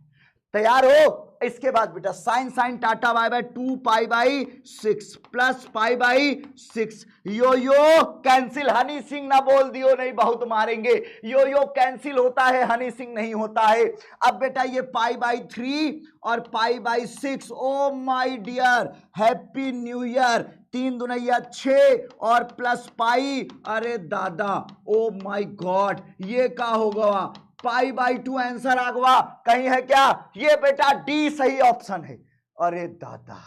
तैयार हो। इसके बाद बेटा साइन साइन टाटा बाय बाय 2π/6 प्लस π/6। Yo yo cancel, Honey Singh ना बोल दियो नहीं, बहुत मारेंगे। यो यो कैंसिल होता है, हनी सिंह नहीं होता है। अब बेटा ये π/3 और π/6, oh my dear, happy new year. 3 दूना 6 और प्लस पाई, अरे दादा, ओ माय गॉड, ये क्या होगा, π/2 आंसर आ गया। कहीं है क्या, ये बेटा डी सही ऑप्शन है। अरे दादा,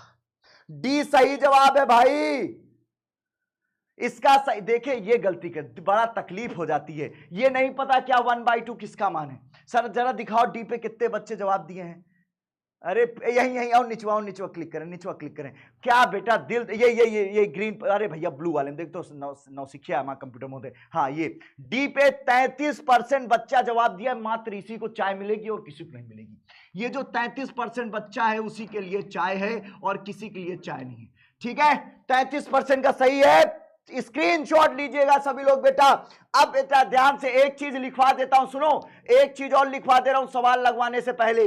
डी सही जवाब है भाई। इसका सही, देखिए ये गलती कर, बड़ा तकलीफ हो जाती है। ये नहीं पता क्या 1/2 किसका मान है। सर जरा दिखाओ डी पे कितने बच्चे जवाब दिए हैं। अरे यही यही और निचवा क्लिक करें, निचवा क्लिक करें। क्या बेटा दिल, ये ग्रीन, अरे भैया ब्लू वाले में देख तो नौसिखिया माँ कंप्यूटर मोदे। हाँ ये डी पे 33% बच्चा जवाब दिया, मात्र इसी को चाय मिलेगी और किसी को नहीं मिलेगी। ये जो 33% बच्चा है उसी के लिए चाय है और किसी के लिए चाय नहीं है। ठीक है, 33% का सही है, स्क्रीनशॉट लीजिएगा सभी लोग बेटा। अब बेटा ध्यान से एक चीज लिखवा देता हूं, सुनो, एक चीज और लिखवा दे रहा हूं सवाल लगवाने से पहले,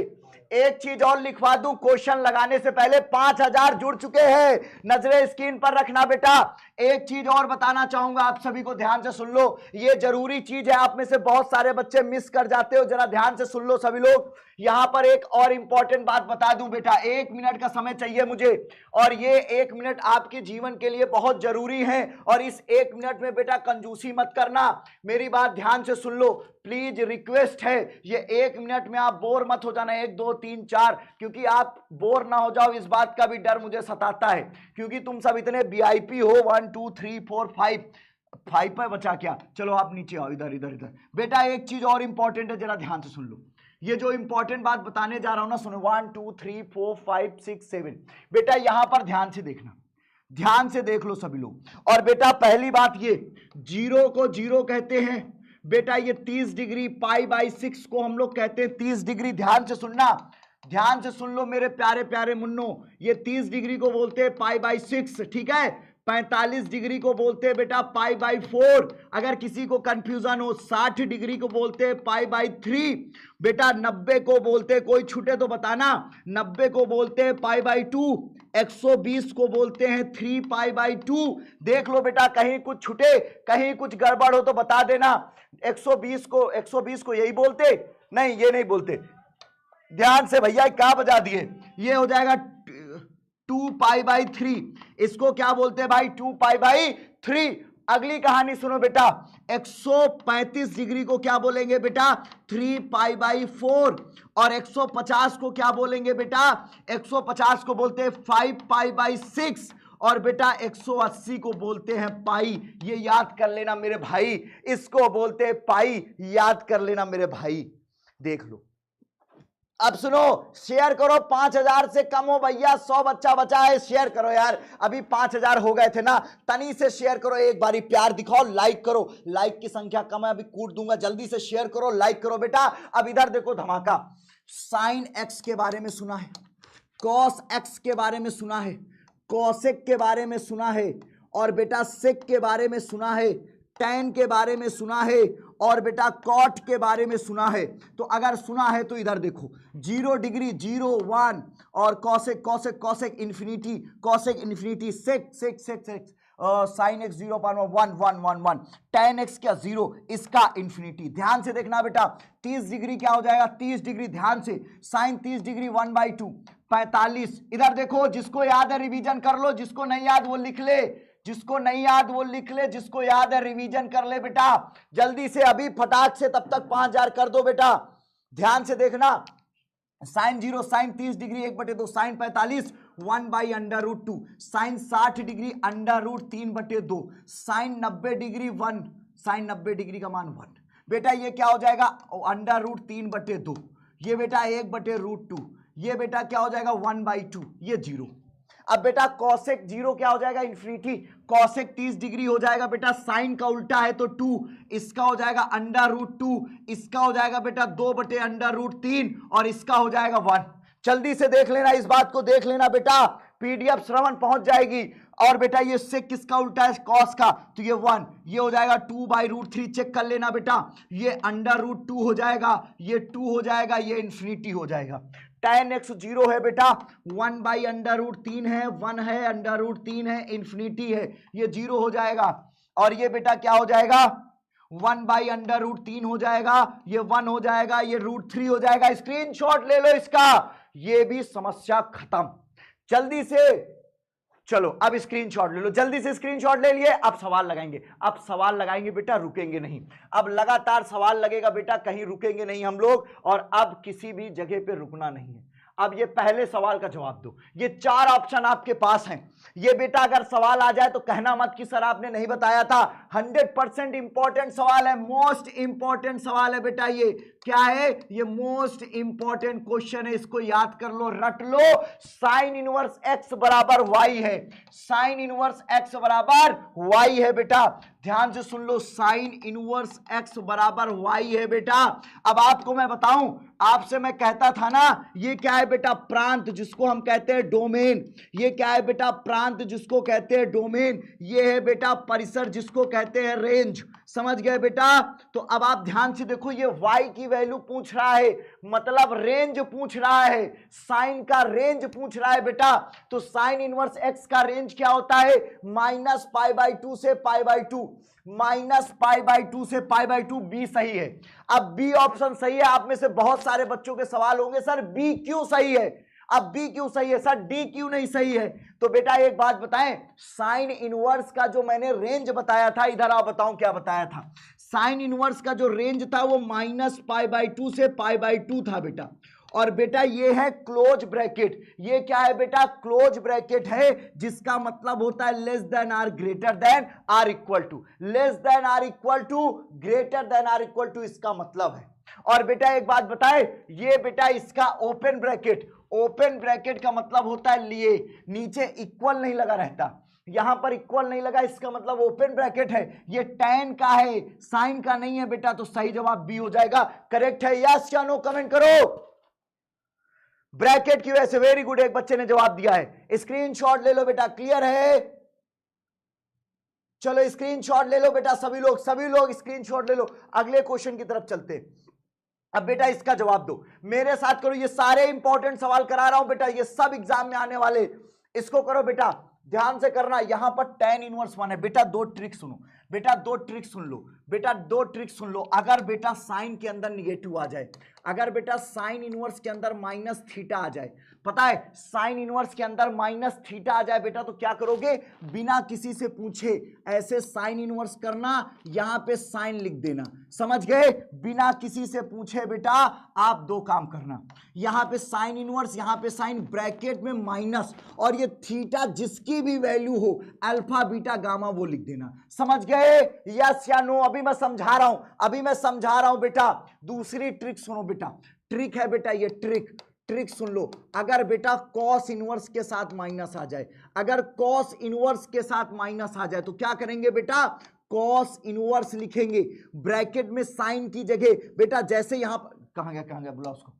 एक चीज और लिखवा दूं क्वेश्चन लगाने से पहले। 5000 जुड़ चुके हैं, नजरें स्क्रीन पर रखना बेटा। एक चीज और बताना चाहूंगा आप सभी को, ध्यान से सुन लो, ये जरूरी चीज है, आप में से बहुत सारे बच्चे मिस कर जाते हो, जरा ध्यान से सुन लो सभी लोग। यहां पर एक और इंपॉर्टेंट बात बता दूं बेटा, 1 मिनट का समय चाहिए मुझे, और ये 1 मिनट आपके जीवन के लिए बहुत जरूरी है, और इस 1 मिनट में बेटा कंजूसी मत करना, मेरी बात ध्यान से सुन लो प्लीज, रिक्वेस्ट है। ये 1 मिनट में आप बोर मत हो जाना, 1 2 3 4, क्योंकि आप बोर ना हो जाओ इस बात का भी डर मुझे सताता है, क्योंकि तुम सब इतने वीआईपी हो। 1 2 3 4 5 पे बचा क्या, चलो आप नीचे आओ, इधर इधर इधर बेटा। एक चीज और इंपॉर्टेंट है, जरा ध्यान से सुन लो, ये जो इंपॉर्टेंट बात बताने जा रहा हूं ना, सुनो, 1 2 3 4 5 6 7 बेटा, यहां पर ध्यान से देखना, ध्यान से देख लो सभी लोग। और बेटा पहली बात, ये जीरो को जीरो कहते हैं बेटा, ये 30 डिग्री, पाई बाई 6 को हम लोग कहते हैं 30 डिग्री। ध्यान से सुनना, ध्यान से सुन लो मेरे प्यारे प्यारे मुन्नो, ये 30 डिग्री को बोलते हैं पाई बाई 6, ठीक है। 45 डिग्री को बोलते हैं बेटा पाई बाई 4, अगर किसी को कंफ्यूजन हो। 60 डिग्री को बोलते हैं पाई बाई 3 बेटा। 90 को बोलते हैं, कोई छूटे तो बताना, 90 को बोलते हैं पाई बाई 2। 120 को बोलते हैं 3 पाई बाई 2। देख लो बेटा, कहीं कुछ छूटे, कहीं कुछ गड़बड़ हो तो बता देना। 120 को यही बोलते, नहीं ये नहीं बोलते, ध्यान से भैया क्या बजा दिए, ये हो जाएगा 2 पाई बाई 3, इसको क्या बोलते हैं भाई, 2 पाई बाई 3। अगली कहानी सुनो बेटा, 135 डिग्री को क्या बोलेंगे बेटा, 3 पाई बाई 4। और 150 को क्या बोलेंगे बेटा, 150 को बोलते हैं 5 पाई बाई 6। और बेटा 180 को बोलते हैं पाई, ये याद कर लेना मेरे भाई, इसको बोलते हैं पाई, याद कर लेना मेरे भाई। देख लो, अब सुनो, शेयर करो, 5000 से कम हो भैया, 100 बच्चा बचा है, शेयर करो यार, अभी 5000 हो गए थे ना, तनी से शेयर करो, एक बारी प्यार दिखाओ, लाइक करो, लाइक की संख्या कम है, अभी कूट दूंगा, जल्दी से शेयर करो, लाइक करो बेटा। अब इधर देखो धमाका, साइन एक्स के बारे में सुना है, कॉस एक्स के बारे में सुना है, कॉसेक के बारे में सुना है, और बेटा सेक के बारे में सुना है, टैन के बारे में सुना है, और बेटा कॉट के बारे में सुना है। तो अगर सुना है तो इधर देखो, 0 डिग्री 0 1, और cosec cosec cosec infinity, cosec infinity, sec sec sec sec, sine x 0.1 1 1 1, tan x क्या 0, इसका इन्फिनिटी। ध्यान से देखना बेटा, 30 डिग्री क्या हो जाएगा, 30 डिग्री, ध्यान से, साइन 30 डिग्री 1/2, 45। इधर देखो, जिसको याद है रिवीजन कर लो, जिसको नहीं याद वो लिख ले, जिसको नहीं याद वो लिख ले, जिसको याद है रिवीजन कर ले बेटा, जल्दी से अभी फटाक से, तब तक 5000 कर दो बेटा। ध्यान से देखना, sine 0, sine 30 degree 1/2, sine 45 1/√2, sine 60 degree √3/2, sine 90 degree 1, sine 90 degree का मान 1 बेटा, ये क्या हो जाएगा √3/2, ये बेटा 1/√2, ये बेटा क्या हो जाएगा 1/2, ये 0। अब बेटा कॉसेक 0 क्या हो जाएगा, इन्फिनिटी। कॉसेक 30 डिग्री हो जाएगा बेटा, साइन का उल्टा है तो 2, इसका हो जाएगा √2, इसका हो जाएगा बेटा 2/√3, और इसका हो जाएगा 1। जल्दी से देख लेना, इस बात को देख लेना बेटा, पीडीएफ श्रवण पहुंच जाएगी। और बेटा ये सेक किसका उल्टा है, कॉस का, तो ये 1, ये हो जाएगा 2/√3, चेक कर लेना बेटा, ये √2 हो जाएगा, ये 2 हो जाएगा, ये इन्फिनिटी हो जाएगा। tan x 0 है बेटा, 1/√3 है, 1 है, √3 है, इन्फिनिटी है, ये 0 हो जाएगा। और ये बेटा क्या हो जाएगा, 1/√3 हो जाएगा, ये 1 हो जाएगा, ये √3 हो जाएगा। स्क्रीनशॉट ले लो इसका, ये भी समस्या खत्म। जल्दी से चलो, अब स्क्रीनशॉट ले लो, जल्दी से स्क्रीनशॉट ले लिए। अब सवाल लगाएंगे, अब सवाल लगाएंगे बेटा, रुकेंगे नहीं, अब लगातार सवाल लगेगा बेटा, कहीं रुकेंगे नहीं हम लोग, और अब किसी भी जगह पे रुकना नहीं है। अब ये पहले सवाल का जवाब दो, ये 4 ऑप्शन आपके पास हैं। ये बेटा अगर सवाल आ जाए तो कहना मत कि सर आपने नहीं बताया था, 100% इंपॉर्टेंट सवाल है, मोस्ट इंपॉर्टेंट सवाल है बेटा। ये क्या है? ये मोस्ट इंपॉर्टेंट क्वेश्चन है, इसको याद कर लो, रट लो। साइन इनवर्स एक्स बराबर वाई है, साइन इनवर्स एक्स बराबर वाई है बेटा, ध्यान से सुन लो, साइन इनवर्स एक्स बराबर वाई है बेटा। अब आपको मैं बताऊं, आपसे मैं कहता था ना, ये क्या है बेटा? प्रांत, जिसको हम कहते हैं डोमेन। ये क्या है बेटा? प्रांत, जिसको कहते हैं डोमेन। ये है बेटा परिसर, जिसको कहते हैं रेंज। समझ गए बेटा? तो अब आप ध्यान से देखो, ये y की वैल्यू पूछ रहा है, मतलब रेंज पूछ रहा है, साइन का रेंज पूछ रहा है बेटा। तो साइन इनवर्स x का रेंज क्या होता है? -π/2 से π/2, -π/2 से π/2। बी सही है। अब बी ऑप्शन सही है। आप में से बहुत सारे बच्चों के सवाल होंगे, सर बी क्यों सही है? अब बी क्यों सही है सर, डी क्यों नहीं सही है? तो बेटा एक बात बताएं, साइन इनवर्स का जो मैंने रेंज बताया था, इधर आप बताऊं क्या बताया था। साइन इनवर्स का जो रेंज था वो -π/2 से π/2 था बेटा। और बेटा ये है क्लोज ब्रैकेट। ये क्या है बेटा? क्लोज ब्रैकेट है, जिसका मतलब होता है less than or greater than or equal to, less than or equal to, greater than or equal to, इसका मतलब है। और बेटा एक बात बताए, ये बेटा इसका ओपन ब्रैकेट, ओपन ब्रैकेट का मतलब होता है लिए, नीचे इक्वल नहीं लगा रहता, यहां पर इक्वल नहीं लगा, इसका मतलब ओपन ब्रैकेट है। ये tan का है, साइन का नहीं है बेटा। तो सही जवाब बी हो जाएगा। करेक्ट है? यस या नो कमेंट करो। ब्रैकेट की वजह से, वेरी गुड, एक बच्चे ने जवाब दिया है। स्क्रीनशॉट ले लो बेटा, क्लियर है? चलो स्क्रीनशॉट ले लो बेटा, सभी लोग स्क्रीनशॉट ले लो। अगले क्वेश्चन की तरफ चलते। अब बेटा इसका जवाब दो, मेरे साथ करो, ये सारे इंपॉर्टेंट सवाल करा रहा हूं बेटा, ये सब एग्जाम में आने वाले। इसको करो बेटा, ध्यान से करना। यहां पर tan इनवर्स 1 है बेटा। दो ट्रिक सुनो बेटा, दो ट्रिक सुन लो बेटा, दो ट्रिक सुन लो। अगर बेटा साइन के अंदर निगेटिव आ जाए, अगर बेटा साइन इनवर्स के अंदर -θ आ जाए, पता है साइन इनवर्स के अंदर -θ आ जाए बेटा, तो क्या करोगे? बिना किसी से पूछे ऐसे साइन इनवर्स करना, यहां पे साइन लिख देना। समझ गए? बिना किसी से पूछे बेटा आप दो काम करना, यहां पे साइन इनवर्स, यहां पे साइन, ब्रैकेट में माइनस, और ये थीटा जिसकी भी वैल्यू हो, अल्फा बीटा गामा, वो लिख देना। समझ गए? यस या नो? अभी मैं समझा रहा हूं बेटा। दूसरी ट्रिक सुनो बेटा, ट्रिक है बेटा ये ट्रिक सुन लो। अगर बेटा कॉस इनवर्स के साथ माइनस आ जाए, अगर कॉस इनवर्स के साथ माइनस आ जाए, तो क्या करेंगे बेटा? कॉस इनवर्स लिखेंगे, ब्रैकेट में साइन की जगह बेटा, जैसे यहां पर, कहां गया बुला उसको,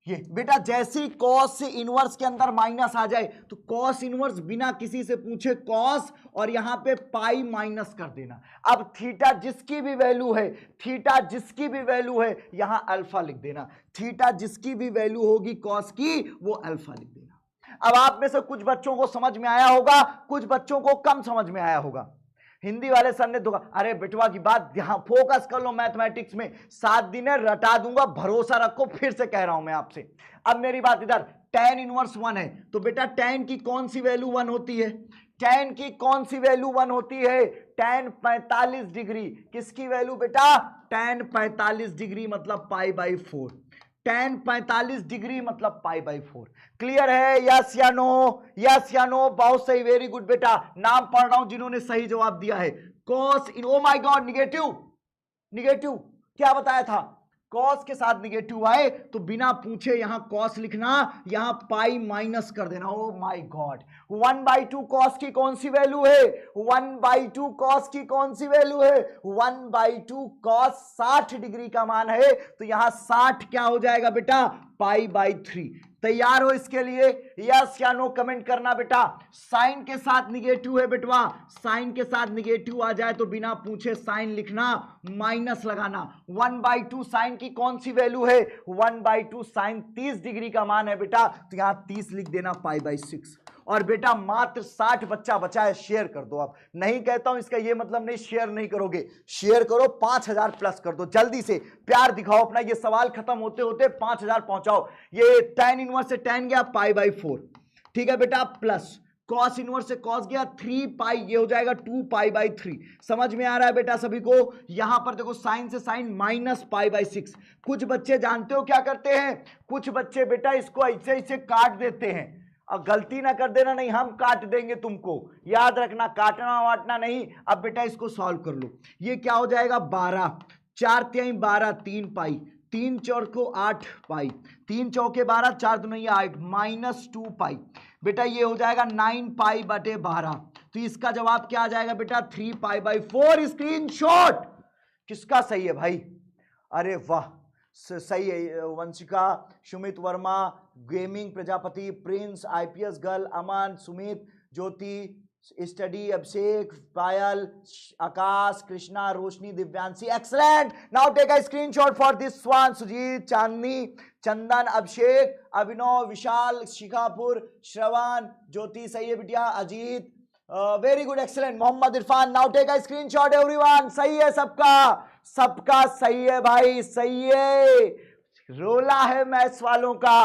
ये बेटा जैसे ही कॉस इनवर्स के अंदर माइनस आ जाए, तो कॉस इनवर्स बिना किसी से पूछे कॉस, और यहां पे पाई माइनस कर देना। अब थीटा जिसकी भी वैल्यू है, थीटा जिसकी भी वैल्यू है, यहां अल्फा लिख देना। थीटा जिसकी भी वैल्यू होगी कॉस की, वो अल्फा लिख देना। अब आप में से कुछ बच्चों को समझ में आया होगा, कुछ बच्चों को कम समझ में आया होगा। हिंदी वाले सर ने धोखा, अरे बेटवा की बात ध्यान फोकस कर लो, मैथमेटिक्स में 7 दिन रटा दूंगा, भरोसा रखो, फिर से कह रहा हूं मैं आपसे। अब मेरी बात इधर, tan इनवर्स 1 है, तो बेटा tan की कौन सी वैल्यू 1 होती है? tan की कौन सी वैल्यू 1 होती है? tan 45 degree. किसकी वैल्यू बेटा? tan 45 डिग्री मतलब π/4। tan 45 डिग्री मतलब π/4। क्लियर है? यस या नो? यस या नो? बहुत सही, वेरी गुड बेटा। नाम पढ़ रहा हूं जिन्होंने सही जवाब दिया है। Cos in, O my God, negative क्या बताया था? कॉस के साथ निगेटिव आए तो बिना पूछे यहां कॉस लिखना, यहां पाई माइनस कर देना। ओ माय गॉड, 1/2 कॉस की कौन सी वैल्यू है? 1/2 कॉस की कौन सी वैल्यू है? 1/2 कॉस 60 डिग्री का मान है, तो यहां 60 क्या हो जाएगा बेटा? π/3। तैयार हो इसके लिए? यस या नो कमेंट करना बेटा। साइन के साथ निगेटिव है बेटवा, साइन के साथ निगेटिव आ जाए तो बिना पूछे साइन लिखना, माइनस लगाना। 1/2 साइन की कौन सी वैल्यू है? 1/2 साइन 30 डिग्री का मान है बेटा, तो यहां 30 लिख देना, π/6। और बेटा मात्र 60 बच्चा बचा है, शेयर कर दो। आप नहीं कहता हूं इसका ये मतलब नहीं शेयर नहीं करोगे, शेयर करो, 5000 प्लस कर दो, जल्दी से प्यार दिखाओ अपना। ये सवाल खत्म होते होते 5000 पहुंचाओ। ये tan इनवर्स से tan गया, π/4, ठीक है बेटा, प्लस कॉस इनवर्स से कॉस गया 3 पाई, ये हो जाएगा 2 π/3। समझ में आ रहा है बेटा सभी को? यहां पर देखो साइन से साइन माइनस π/6। कुछ बच्चे जानते हो क्या करते हैं? कुछ बच्चे बेटा इसको ऐसे ऐसे काट देते हैं, और गलती ना कर देना, नहीं हम काट देंगे तुमको, याद रखना, काटना वाटना नहीं। अब बेटा इसको सॉल्व कर लो, ये क्या हो जाएगा 12, 4 12, 3 पाई, 3 चौको 8 पाई, 3 चौके 12, 4 दूनी 8, -2 पाई। बेटा ये हो जाएगा 9 पाई बटे 12। तो इसका जवाब क्या आ जाएगा बेटा 3 पाई/4। स्क्रीनशॉट किसका सही है भाई? अरे वाह, सही है। Vanshika, Sumit Verma, gaming Prajapati, Prince, IPS girl, Aman, Sumit, Jyoti, study, Abhishek, Payal, Akash, Krishna, Roshni, Divyanshi, excellent. Now take a screenshot for this one. Sujeet, Chandni, Chandan, Abhishek, Abhinav, Vishal, Shikhapur, Shravan, Jyoti सही है बिटिया, Ajeet, very good, excellent. Mohammad Irfan, now take a screenshot everyone. सही है सबका, सबका सही है भाई, सही है, रोला है मैथ्स वालों का।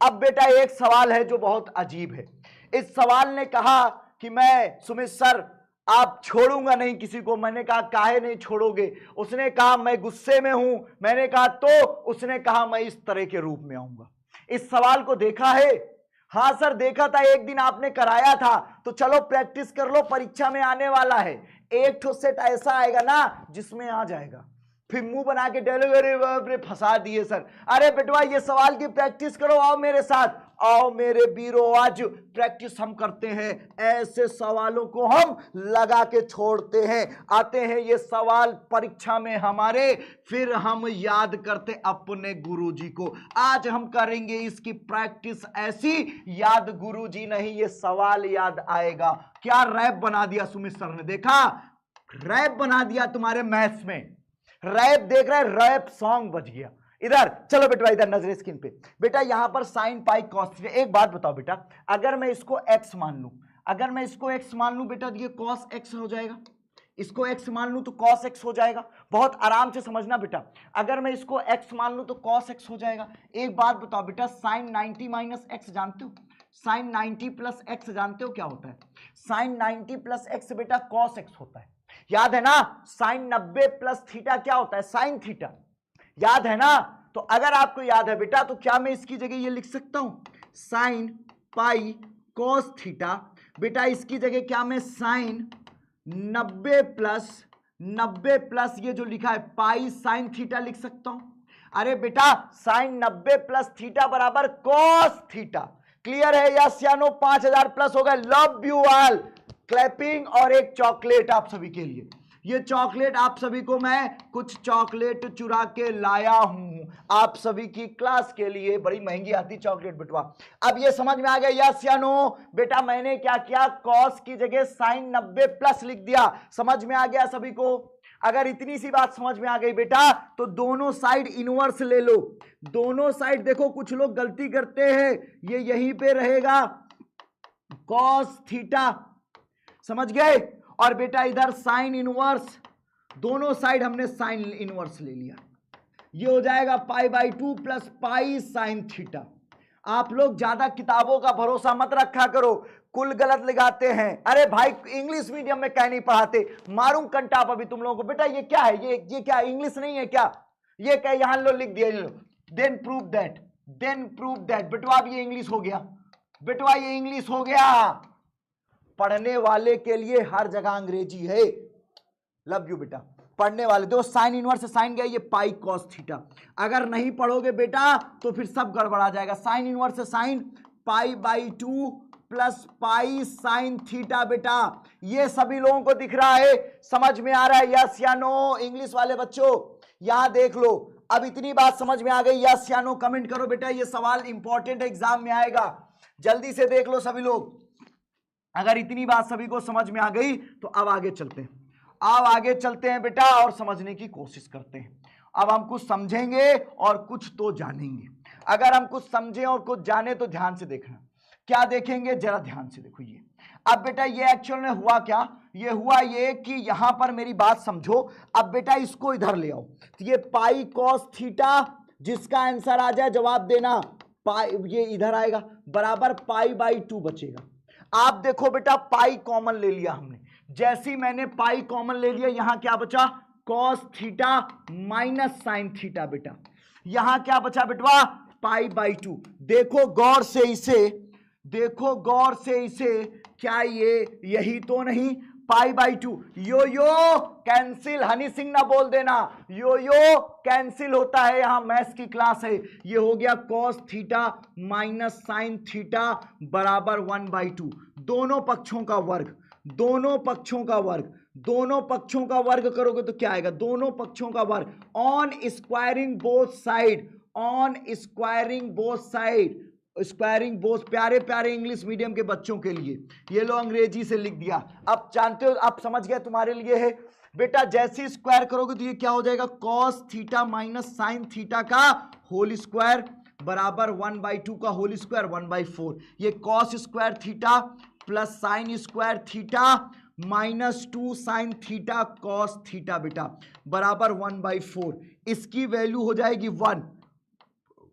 अब बेटा एक सवाल है जो बहुत अजीब है। इस सवाल ने कहा कि मैं सुमित सर आप छोड़ूंगा नहीं किसी को। मैंने कहा काहे नहीं छोड़ोगे? उसने कहा मैं गुस्से में हूं। मैंने कहा तो? उसने कहा मैं इस तरह के रूप में आऊंगा। इस सवाल को देखा है? हाँ सर देखा था, एक दिन आपने कराया था। तो चलो प्रैक्टिस कर लो, परीक्षा में आने वाला है। एक ठो सेट ऐसा आएगा ना जिसमें आ जाएगा, फिर मुंह बना के डेलीवरी फंसा दिए सर। अरे बेटवा ये सवाल की प्रैक्टिस करो, आओ मेरे साथ, आओ मेरे बीरो, आज प्रैक्टिस हम करते हैं। ऐसे सवालों को हम लगा के छोड़ते हैं, आते हैं ये सवाल परीक्षा में हमारे, फिर हम याद करते अपने गुरुजी को। आज हम करेंगे इसकी प्रैक्टिस ऐसी, याद गुरुजी नहीं, ये सवाल याद आएगा। क्या रैप बना दिया सुमित सर ने, देखा? रैप बना दिया तुम्हारे मैथ्स में। रैप देख रहे, रैप सॉन्ग बज गया। इधर चलो बेटा, इधर नजर स्क्रीन पे। बेटा यहां पर साइन पाई कॉस थीटा। एक बात बताओ बेटा, अगर मैं इसको x मान लूं, अगर मैं इसको x मान लूं बेटा, तो ये cos x हो जाएगा। इसको x मान लूं तो cos x हो जाएगा। बहुत आराम से समझना बेटा, अगर मैं इसको x मान लूं तो cos x हो जाएगा। एक बात बताओ बेटा, साइन 90 माइनस x जानते हो? साइन 90 प्लस x जानते हो क्या होता है? साइन 90 प्लस x बेटा cos x होता है, याद है ना? साइन 90 प्लस थीटा क्या होता है? साइन थीटा, याद है ना? तो अगर आपको याद है बेटा, तो क्या मैं इसकी जगह ये लिख सकता हूं साइन पाई कॉस थीटा। बेटा इसकी जगह क्या मैं साइन 90 प्लस ये जो लिखा है पाई साइन थीटा लिख सकता हूं। अरे बेटा साइन 90 प्लस थीटा बराबर कॉस थीटा। क्लियर है? यस या नो? 5000 प्लस हो गए। Love you all, clapping. और एक चॉकलेट आप सभी के लिए, ये चॉकलेट आप सभी को मैं कुछ चॉकलेट चुरा के लाया हूं आप सभी की क्लास के लिए। बड़ी महंगी आती चॉकलेट बेटवा। अब ये समझ में आ गया यस या नो? बेटा मैंने क्या किया, कॉस की जगह साइन 90 प्लस लिख दिया। समझ में आ गया सभी को? अगर इतनी सी बात समझ में आ गई बेटा, तो दोनों साइड इनवर्स ले लो। दोनों साइड देखो, कुछ लोग गलती करते हैं, ये यहीं पे रहेगा कॉस थीटा, समझ गए? और बेटा इधर साइन इनवर्स, दोनों साइड हमने साइन इनवर्स ले लिया, ये हो जाएगा π/2 प्लस पाई साइन थीटा। आप लोग ज्यादा किताबों का भरोसा मत रखा करो, कुल गलत लगाते हैं। अरे भाई इंग्लिश मीडियम में क्या नहीं पढ़ाते, मारूं कंटाप अभी तुम लोगों को। बेटा ये क्या है, ये क्या इंग्लिश नहीं है क्या? ये क्या यहां लो लिख दिया, लो देन प्रूव दैट। बेटवा अब ये इंग्लिश हो गया, बेटवा ये इंग्लिश हो गया। पढ़ने वाले के लिए हर जगह अंग्रेजी है। लव यू बेटा, पढ़ने वाले देखो, साइन इनवर्स से साइन गया, ये पाई कॉस थीटा। अगर नहीं पढ़ोगे बेटा तो फिर सब गड़बड़ा जाएगा। साइन इनवर्स से sine π/2 plus pi sine theta. बेटा ये सभी लोगों को दिख रहा है, समझ में आ रहा है यस या नो? इंग्लिश वाले बच्चों यहां देख लो, अब इतनी बात समझ में आ गई यस या नो? कमेंट करो बेटा, ये सवाल इंपॉर्टेंट एग्जाम में आएगा, जल्दी से देख लो सभी लोग। अगर इतनी बात सभी को समझ में आ गई तो अब आगे चलते हैं, अब आगे चलते हैं बेटा और समझने की कोशिश करते हैं। अब हम कुछ समझेंगे और कुछ तो जानेंगे। अगर हम कुछ समझें और कुछ जाने तो ध्यान से देखना, क्या देखेंगे जरा ध्यान से देखो। ये अब बेटा ये एक्चुअल में हुआ क्या, ये हुआ ये कि यहां पर मेरी बात समझो। अब बेटा इसको इधर ले आओ, तो ये पाई कॉस थीटा, जिसका आंसर आ जाए जवाब देना, पाई ये इधर आएगा बराबर π/2 बचेगा। आप देखो बेटा पाई कॉमन ले लिया हमने, जैसी मैंने पाई कॉमन ले लिया, यहां क्या बचा cos theta minus sign theta. बेटा यहां क्या बचा बेटवा π/2। देखो गौर से इसे, देखो गौर से इसे, क्या ये यही तो नहीं, pi by 2। Yo yo cancel, Honey Singh ना बोल देना, यो यो कैंसिल होता है, यहां मैथ्स की क्लास है। ये हो गया cos theta minus sine theta बराबर 1/2। दोनों पक्षों का वर्ग, दोनों पक्षों का वर्ग, दोनों पक्षों का वर्ग करोगे तो क्या आएगा, दोनों पक्षों का वर्ग on squaring both side, on squaring both side, squaring both, प्यारे प्यारे इंग्लिश मीडियम के बच्चों के लिए, ये लो अंग्रेजी से लिख दिया। अब जानते हो, आप समझ गए, तुम्हारे लिए है बेटा। जैसे स्क्वायर करोगे तो ये क्या हो जाएगा, cos theta minus sine theta का होल स्क्वायर बराबर 1/2 का होल स्क्वायर 1/4। ये cos square theta plus sine square theta minus 2 sine theta cos theta बेटा बराबर 1/4। इसकी वैल्यू हो जाएगी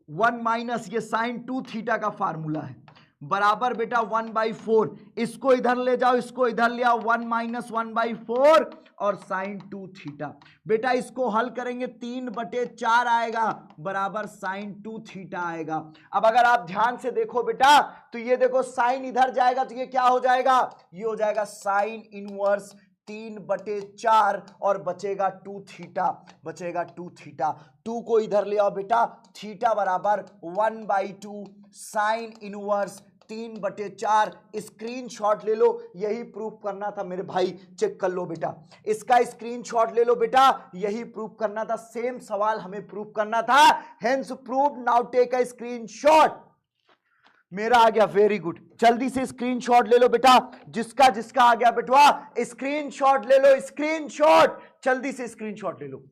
1 माइनस ये साइन 2 थीटा का फार्मूला है बराबर बेटा 1/4। इसको इधर ले जाओ, इसको इधर ले आओ, 1 माइनस 1/4 और साइन 2 थीटा। बेटा इसको हल करेंगे 3/4 आएगा बराबर साइन 2 थीटा आएगा। अब अगर आप ध्यान से देखो बेटा तो ये देखो साइन इधर जाएगा तो ये क्या हो जाएगा, ये हो जाएगा साइन इनवर्स 3/4 और बचेगा 2 थीटा, बचेगा 2 थीटा। 2 को इधर ले आओ बेटा, थीटा बराबर 1/2 साइन इनवर्स 3/4। स्क्रीनशॉट ले लो, यही प्रूफ करना था मेरे भाई, चेक कर लो बेटा, इसका स्क्रीनशॉट ले लो बेटा, यही प्रूफ करना था, सेम सवाल हमें प्रूफ करना था, hence proof, now take a screenshot. मेरा आ गया, वेरी गुड, जल्दी से स्क्रीनशॉट ले लो बेटा, जिसका जिसका आ गया बेटवा स्क्रीनशॉट ले लो, स्क्रीनशॉट, जल्दी से स्क्रीनशॉट ले लो।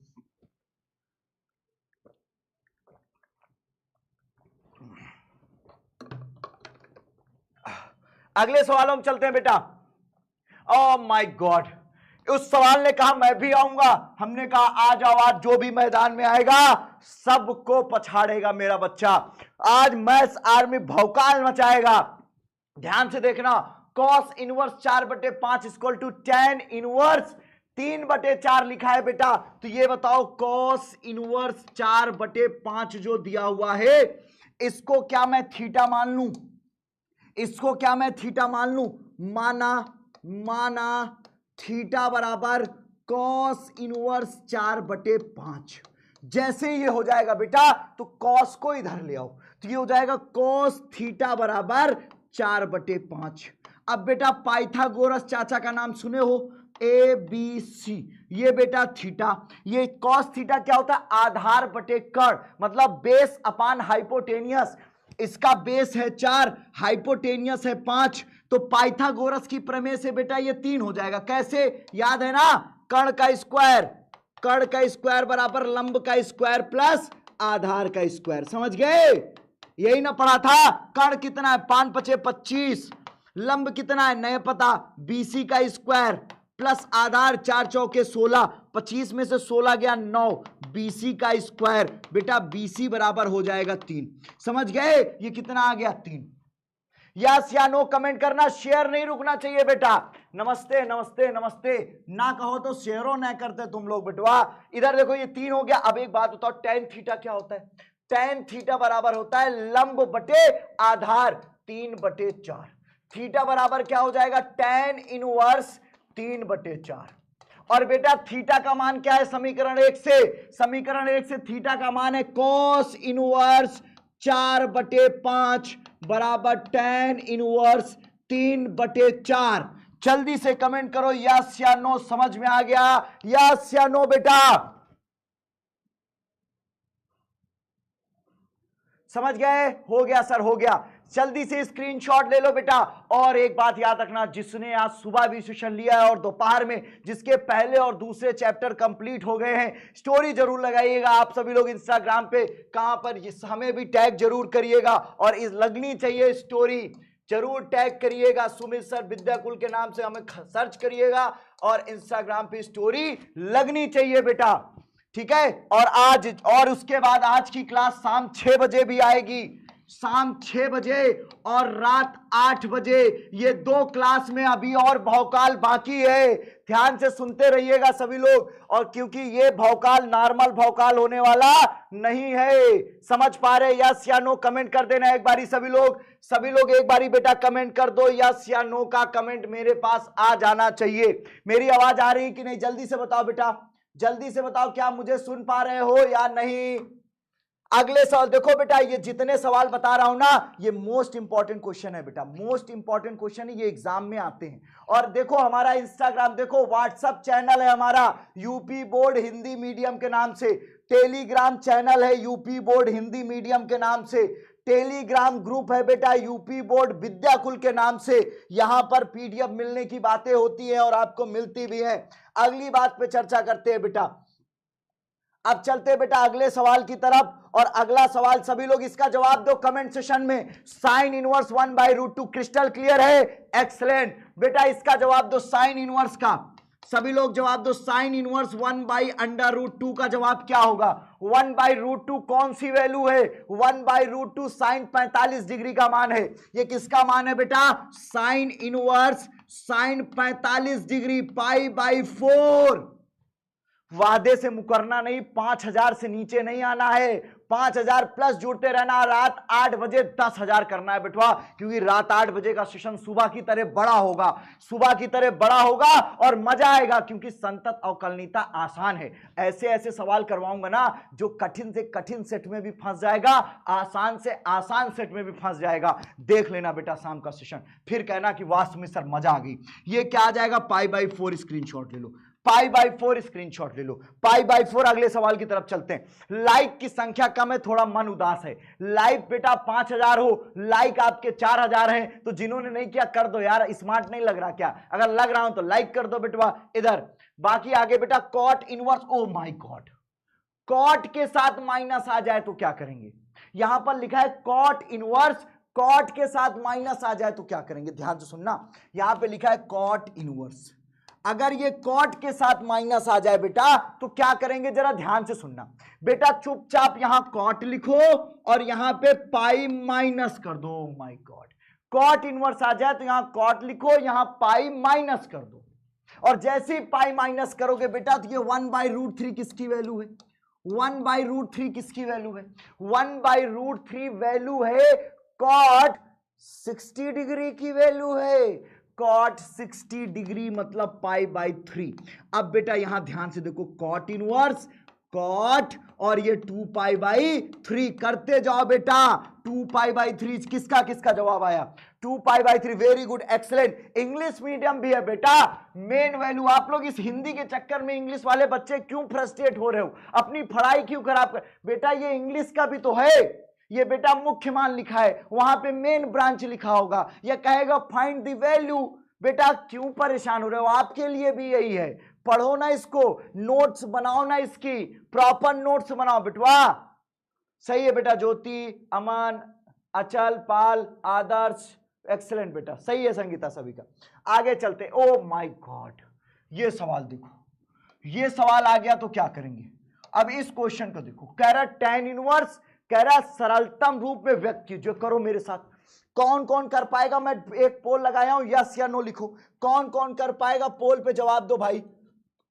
अगले सवालों में चलते हैं बेटा। ओह माय गॉड, उस सवाल ने कहा मैं भी आऊंगा, हमने कहा आ जाओ, आज जो भी मैदान में आएगा सबको पछाड़ेगा मेरा बच्चा, आज मैथ्स आर्मी भौकाल मचाएगा। ध्यान से देखना, cos inverse 4/5 equal to tan inverse 3/4 लिखा है बेटा। तो ये बताओ कॉस इनवर्स 4/5 जो दिया हुआ है, इसको क्या मैं थीटा मान लूं, इसको क्या मैं थीटा मान लूं, माना थीटा बराबर कॉस इनवर्स 4/5। जैसे ये हो जाएगा बेटा तो कॉस को इधर ले आओ, तो ये हो जाएगा कॉस थीटा बराबर 4/5। अब बेटा पाइथागोरस चाचा का नाम सुने हो, ABC, ये बेटा थीटा, ये कॉस थीटा क्या होता है, आधार बटे कर्ण, मतलब बेस अपान हाइपोटेनियस। इसका बेस है 4, हाइपोटेनियस है 5, तो पाइथागोरस की प्रमेय से बेटा ये 3 हो जाएगा। कैसे, याद है ना, कर्ण का स्क्वायर, कर्ण का स्क्वायर बराबर लंब का स्क्वायर प्लस आधार का स्क्वायर, समझ गए, यही ना पढ़ा था। कर्ण कितना है, 5×5 = 25, लंब कितना है नहीं पता, BC का स्क्वायर प्लस आधार 4 चौके 16, 25 में से 16 गया 9, BC का स्क्वायर, बेटा BC बराबर हो जाएगा 3। समझ गए, ये कितना आ गया 3। यस या नो कमेंट करना, शेयर नहीं रुकना चाहिए बेटा। नमस्ते नमस्ते नमस्ते, ना कहो तो शेयरों ना करते तुम लोग बेटवा। इधर देखो ये 3 हो गया। अब एक बात बताओ, tan थीटा क्या होता है, tan थीटा बराबर होता है लंब बटे आधार 3/4। थीटा बराबर क्या हो जाएगा, tan इनवर्स 3/4। और बेटा थीटा का मान क्या है, समीकरण 1 से, समीकरण 1 से थीटा का मान है कॉस इनवर्स 4/5 बराबर tan इनवर्स 3/4। जल्दी से कमेंट करो यस या नो, समझ में आ गया, यस या नो बेटा, समझ गए, हो गया सर, हो गया। जल्दी से स्क्रीनशॉट ले लो बेटा। और एक बात याद रखना, जिसने आज सुबह भी सेशन लिया है और दोपहर में जिसके पहले और दूसरे चैप्टर कंप्लीट हो गए हैं, स्टोरी जरूर लगाइएगा। आप सभी लोग इंस्टाग्राम पे कहां पर, हमें भी टैग जरूर करिएगा, और इस लगनी चाहिए स्टोरी, जरूर टैग करिएगा, सुमित सर विद्याकुल के नाम से हमें सर्च करिएगा, और इंस्टाग्राम पे स्टोरी लगनी चाहिए बेटा, ठीक है। और आज, और उसके बाद आज की क्लास शाम 6 बजे भी आएगी, शाम 6 बजे और रात 8 बजे, ये 2 क्लास में अभी और भौकाल बाकी है। ध्यान से सुनते रहिएगा सभी लोग, और क्योंकि ये भौकाल नॉर्मल भौकाल होने वाला नहीं है। समझ पा रहे? यस या नो कमेंट कर देना एक बारी सभी लोग एक बारी बेटा कमेंट कर दो। यस या नो का कमेंट मेरे पास आ जाना चाहिए। मेरी आवाज आ रही कि नहीं? जल्दी से बताओ बेटा, जल्दी से बताओ, क्या मुझे सुन पा रहे हो या नहीं? अगले सवाल देखो बेटा, ये जितने सवाल बता रहा हूं ना, ये मोस्ट इंपॉर्टेंट क्वेश्चन है बेटा, मोस्ट इंपॉर्टेंट क्वेश्चन है, ये एग्जाम में आते हैं। और देखो हमारा इंस्टाग्राम देखो, व्हाट्सएप चैनल है हमारा यूपी बोर्ड हिंदी मीडियम के नाम से, टेलीग्राम चैनल है यूपी बोर्ड हिंदी मीडियम के नाम से, टेलीग्राम ग्रुप है बेटा यूपी बोर्ड विद्याकुल के नाम से। यहां पर पीडीएफ मिलने की बातें होती है और आपको मिलती भी है। अगली बात पे चर्चा करते हैं बेटा। अब चलते हैं बेटा अगले सवाल की तरफ, और अगला सवाल सभी लोग इसका जवाब दो कमेंट सेशन में। साइन इनवर्स 1/√2 क्रिस्टल क्लियर है? एक्सलेंट बेटा, इसका जवाब दो साइन इनवर्स का। सभी लोग जवाब दो। साइन इनवर्स 1/√2 का जवाब क्या होगा? 1/√2 कौन सी वैल्यू है? 1/√2 साइन 45 डिग्री का मान है। ये किसका मान है बेटा? Sine inverse sine 45 degree π/4। वादे से मुकरना नहीं, 5000 से नीचे नहीं आना है, 5000 प्लस जुड़ते रहना। रात 8 बजे 10,000 करना है बेटवा, क्योंकि रात 8 बजे का सेशन सुबह की तरह बड़ा होगा, सुबह की तरह बड़ा होगा और मजा आएगा, क्योंकि संतत अवकलनीयता आसान है। ऐसे ऐसे सवाल करवाऊंगा ना जो कठिन से कठिन सेट में भी फंस जाएगा, आसान से आसान सेट में भी फंस जाएगा। देख लेना बेटा शाम का सेशन, फिर कहना कि वास्तव में सर मजा आ गई। ये क्या आ जाएगा? π/4 स्क्रीनशॉट ले लो, π/4 स्क्रीनशॉट ले लो, π/4। अगले सवाल की तरफ चलते हैं। लाइक की संख्या कम है, थोड़ा मन उदास है। लाइक बेटा 5000 हो, लाइक आपके 4000 हैं, तो जिन्होंने नहीं किया कर दो यार, स्मार्ट नहीं लग रहा क्या? अगर लग रहा हूं तो लाइक कर दो बेटवा इधर। बाकी आगे बेटा cot inverse, oh my god, cot के साथ माइनस आ जाए तो क्या करेंगे? यहां पर लिखा है कॉट इनवर्स, कॉट के साथ माइनस आ जाए तो क्या करेंगे? ध्यान से सुनना, यहां पे लिखा है कॉट इनवर्स, अगर ये कॉट के साथ माइनस आ जाए बेटा तो क्या करेंगे? जरा ध्यान से सुनना बेटा, चुपचाप यहां कॉट लिखो और यहां पे पाई माइनस कर दो। माय गॉड, कॉट इनवर्स आ जाए तो यहां कॉट लिखो, यहां पाई माइनस कर दो, और जैसे ही पाई माइनस करोगे बेटा तो ये 1/√3 किसकी वैल्यू है? 1/√3 किसकी वैल्यू है? 1/√3 वैल्यू है कॉट 60 डिग्री की वैल्यू है। कॉट 60 डिग्री मतलब π/3। अब बेटा यहां ध्यान से देखो, कॉट इनवर्स कॉट और ये 2π/3 करते जाओ बेटा। 2π/3 किसका किसका जवाब आया? 2π/3। Very good, excellent. English medium भी है बेटा, मेन वैल्यू। आप लोग इस हिंदी के चक्कर में इंग्लिश वाले बच्चे क्यों फ्रस्ट्रेट हो रहे हो? अपनी पढ़ाई क्यों खराब कर? बेटा ये इंग्लिश का भी तो है, ये बेटा मुख्य मान लिखा है, वहां पे मेन ब्रांच लिखा होगा, ये कहेगा फाइंड द वैल्यू। बेटा क्यों परेशान हो रहे हो? आपके लिए भी यही है, पढ़ो ना इसको, नोट्स बनाओ ना, इसकी प्रॉपर नोट्स बनाओ बेटवा। सही है बेटा, ज्योति, अमन, अचल, पाल, आदर्श, एक्सलेंट बेटा, सही है संगीता सभी का। आगे चलते। ओ माय गॉड, ये सवाल देखो, ये सवाल आ गया तो क्या करेंगे? अब इस क्वेश्चन को देखो, कह रहा tan इनवर्स, कह रहा सरलतम रूप में व्यक्त कीजिए। करो मेरे साथ, कौन कौन कर पाएगा? मैं एक पोल लगाया हूं, यस या नो लिखो। कौन कौन कर पाएगा? पोल पे जवाब दो भाई,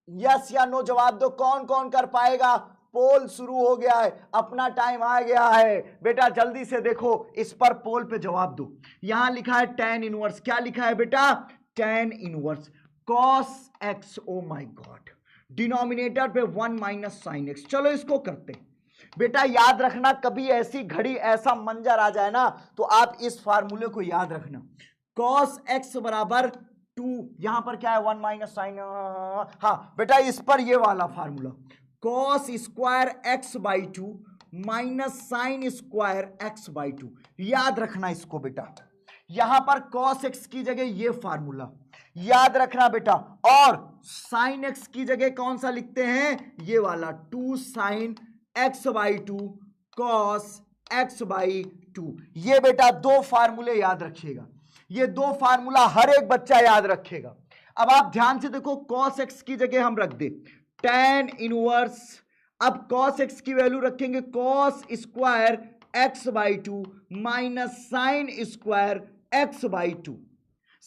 यस या नो जवाब दो। कौन कौन कर पाएगा? पोल शुरू हो गया है, अपना टाइम आ गया है बेटा, जल्दी से देखो इस पर पोल पे जवाब दो। यहां लिखा है tan इनवर्स, क्या लिखा है बेटा? tan inverse cos x। O my God, denominator पे 1 - sin x। चलो इसको करते हैं बेटा। याद रखना, कभी ऐसी घड़ी ऐसा मंजर आ जाए ना तो आप इस फार्मूले को याद रखना। cos x बराबर 2, यहां पर क्या है? 1 - sin। हाँ बेटा, इस पर ये वाला formula, cos square x/2 minus sine square x/2। याद रखना इसको बेटा, यहां पर cos x की जगह ये फार्मूला याद रखना बेटा, और sin x की जगह कौन सा लिखते हैं? ये वाला 2 sin x/2 cos x/2। ये बेटा दो फार्मूले याद रखिएगा, ये दो फार्मूला हर एक बच्चा याद रखेगा। अब आप ध्यान से देखो, cos x की जगह हम रख दे tan इनवर्स। अब cos x की वैल्यू रखेंगे cos square x by two minus sign square x by to.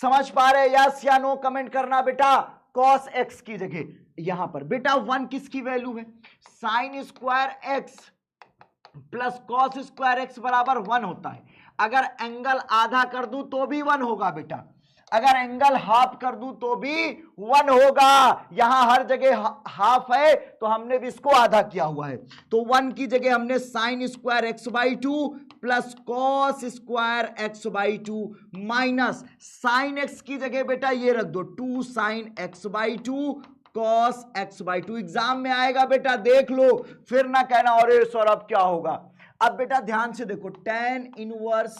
समझ पा रहे यस या नो कमेंट करना बेटा। कॉस एक्स की जगह यहां पर बेटा वन किसकी वैल्यू है, sign square x plus cos square x बराबर वन होता है। अगर एंगल आधा कर दूं तो भी वन होगा बेटा, अगर एंगल हाफ कर दूं तो भी वन होगा। यहां हर जगह हाफ है तो हमने भी इसको आधा किया हुआ है, तो वन की जगह हमने sine square x by two plus cos square x by two minus sine x की जगह बेटा ये रख दो two sine x by two cos x by two. Exam में आएगा बेटा देख लो, फिर ना कहना अरे सर अब क्या होगा। अब बेटा ध्यान से देखो tan इनवर्स,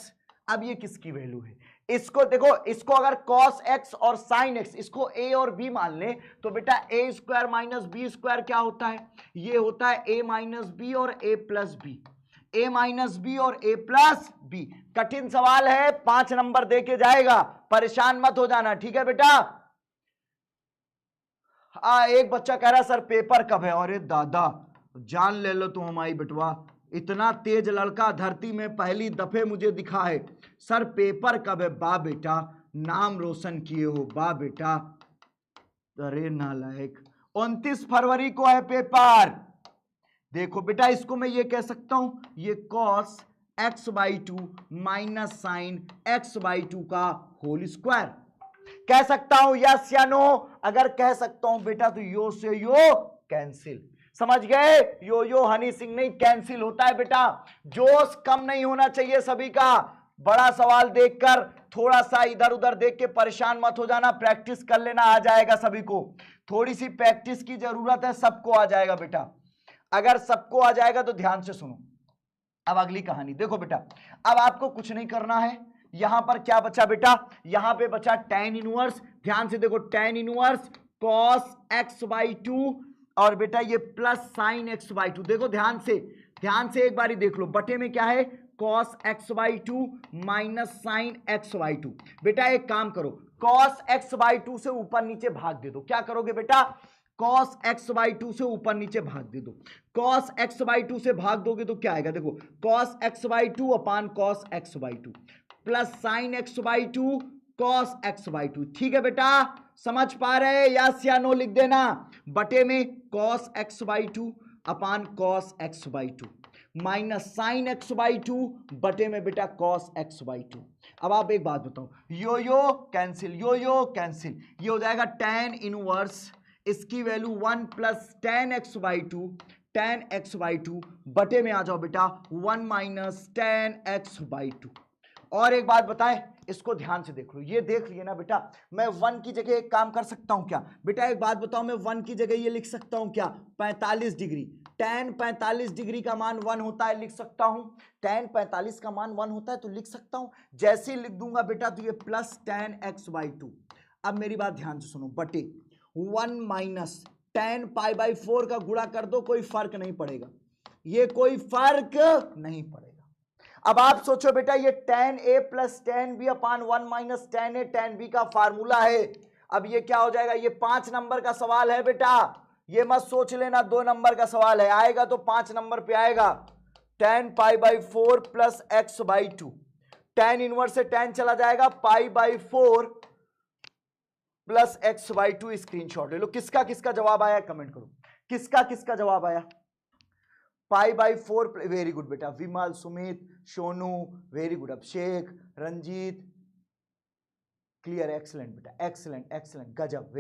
अब ये किसकी वैल्यू है, इसको देखो, इसको अगर cos x और sin x इसको a और b मान ले तो बेटा a square minus b square क्या होता है, ये होता है a माइनस बी और a plus b, a minus b और a प्लस बी। कठिन सवाल है, 5 नंबर दे के जाएगा, परेशान मत हो जाना, ठीक है बेटा। एक बच्चा कह रहा सर पेपर कब है, अरे दादा जान ले लो तुम हमारी बेटवा, इतना तेज लड़का धरती में पहली दफे मुझे दिखा है। सर पेपर कब है, बा बेटा नाम रोशन किए हो, बा बेटा, अरे नालायक 29 फरवरी को है पेपर। देखो बेटा इसको मैं ये कह सकता हूं, ये cos x by two minus sine x by to का होल स्क्वायर कह सकता हूं, यस या नो। अगर कह सकता हूं बेटा तो यो से यो कैंसिल, समझ गए, यो यो हनी सिंह नहीं कैंसिल होता है बेटा। जोश कम नहीं होना चाहिए सभी का, बड़ा सवाल देखकर थोड़ा सा इधर उधर देख के परेशान मत हो जाना, प्रैक्टिस कर लेना, आ जाएगा सभी को। थोड़ी सी प्रैक्टिस की जरूरत है, सबको आ जाएगा बेटा। अगर सबको आ जाएगा तो ध्यान से सुनो। अब अगली कहानी देखो बेटा, अब आपको कुछ नहीं करना है, यहां पर क्या बचा बेटा, यहां पे बचा tan इनवर्स। ध्यान से देखो tan inverse cos x by two और बेटा ये plus sign x by to. देखो ध्यान से एक बारी देख लो, बटे में क्या है cos x by two minus sine x by to. बेटा एक काम करो, cos x बाई टू से ऊपर नीचे भाग दे दो। क्या करोगे बेटा, cos x बाई टू से ऊपर नीचे भाग दे दो। cos x बाई टू से भाग दोगे तो क्या आएगा, देखो cos x by two upon cos x by two plus sign x by two cos x by to. ठीक है बेटा, समझ पा रहे, यस या नो लिख देना। बटे में cos x by two upon cos x by two minus sine x by to बटे में बेटा कॉस एक्स बाई टू। अब आप एक बात बताओ, यो यो कैंसिल, यो यो कैंसिल, ये हो जाएगा tan इनवर्स, इसकी value 1 plus tan x by to, tan x by to बटे में आ जाओ बेटा 1 minus tan x by to. और एक बात बताएं, इसको ध्यान से देख लो, ये देख लिए ना बेटा, मैं 1 की जगह एक काम कर सकता हूं क्या बेटा, एक बात बताओ, मैं 1 की जगह ये लिख सकता हूं क्या 45 डिग्री, tan 45 डिग्री का मान 1 होता है, लिख सकता हूं, tan 45 का मान 1 होता है तो लिख सकता हूं। जैसे ही लिख दूंगा बेटा तो ये plus tan x by to. अब मेरी बात ध्यान से सुनो, बटे 1 माइनस tan पाई बाई 4 का गुणा कर दो, कोई फर्क नहीं पड़ेगा, ये कोई फर्क नहीं पड़ेगा। अब आप सोचो बेटा, ये tan a plus tan b upon 1 minus tan a tan b का फार्मूला है। अब ये क्या हो जाएगा, ये 5 नंबर का सवाल है बेटा, ये मत सोच लेना 2 नंबर का सवाल है, आएगा तो 5 नंबर पे आएगा। tan pi by 4 plus x by to, tan inverse से tan चला जाएगा, pi by 4 plus x by to. Screenshot ले लो, किसका किसका जवाब आया कमेंट करो, किसका किसका जवाब आया। पाई बाई 4, वेरी गुड बेटा, विमल, सुमित, सोनू, वेरी गुड, अभिषेक, रंजीत, क्लियर, एक्सलेंट बेटा, एक्सलेंट एक्सलेंट, गजब,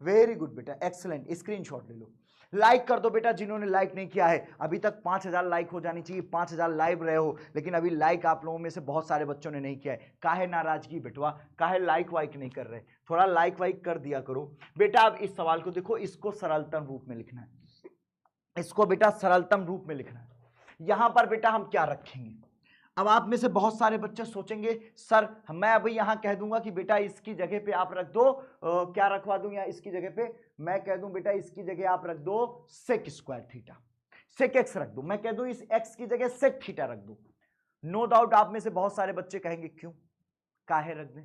वेरी गुड बेटा, एक्सलेंट। स्क्रीनशॉट ले लो, लाइक कर दो बेटा जिन्होंने लाइक नहीं किया है, अभी तक 5000 लाइक हो जानी चाहिए, 5000 लाइव रहे हो, लेकिन अभी लाइक आप लोगों में से बहुत सारे बच्चों ने नहीं किया है। काहे नाराजगी बेटवा, काहे लाइक वाइक नहीं कर रहे, थोड़ा लाइक वाइक कर दिया करो बेटा। अब इस सवाल को देखो, इसको सरलतम रूप में लिखना है, इसको बेटा सरलतम रूप में लिखना है। यहां पर बेटा हम क्या रखेंगे, अब आप में से बहुत सारे बच्चे सोचेंगे सर मैं अभी यहां कह दूंगा कि बेटा इसकी जगह पे आप रख दो, क्या रखवा दूं, या इसकी जगह पे मैं कह दूं बेटा इसकी जगह आप रख दो sec square theta, sec x रख दो, मैं कह दूं इस एक्स की जगह सेक थीटा रख दो। नो डाउट आप में से बहुत सारे बच्चे कहेंगे क्यों, काहे रख दें,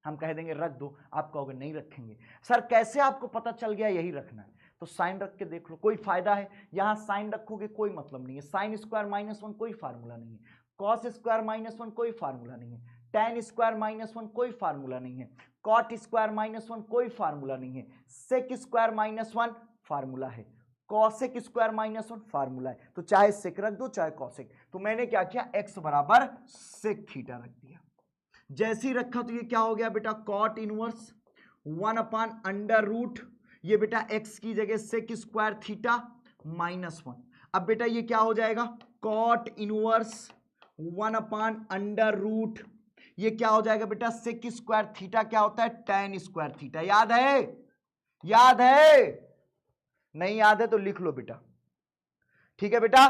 हम कह देंगे रख दो, आप कहोगे नहीं रखेंगे। सर कैसे आपको पता चल गया यही रखना है, तो साइन रख के देख लो, कोई फायदा है, यहां साइन रखोगे कोई मतलब नहीं है, साइन स्क्वायर माइनस 1 कोई फार्मूला नहीं है, कॉस स्क्वायर माइनस वन कोई फार्मूला नहीं है, टेन स्क्वायर माइनस वन कोई फार्मूला नहीं है, कॉट स्क्वायर माइनस वन कोई फार्मूला नहीं है, sec square minus one formula है, cosec square minus one formula है। तो चाहे सेक रख दो चाहे कॉसेक। तो मैंने क्या किया, एक्स बराबर सेक थीटा रख दिया। जैसे ही रखा तो ये क्या हो गया बेटा, कॉट इनवर्स 1/√, ये बेटा एक्स की जगह सेक स्क्वायर थीटा -1। अब बेटा ये क्या हो जाएगा, कॉट इनवर्स 1/√, ये क्या हो जाएगा बेटा, सेक स्क्वायर थीटा क्या होता है, टेन स्क्वायर थीटा। याद है, याद है? नहीं याद है तो लिख लो बेटा, ठीक है बेटा,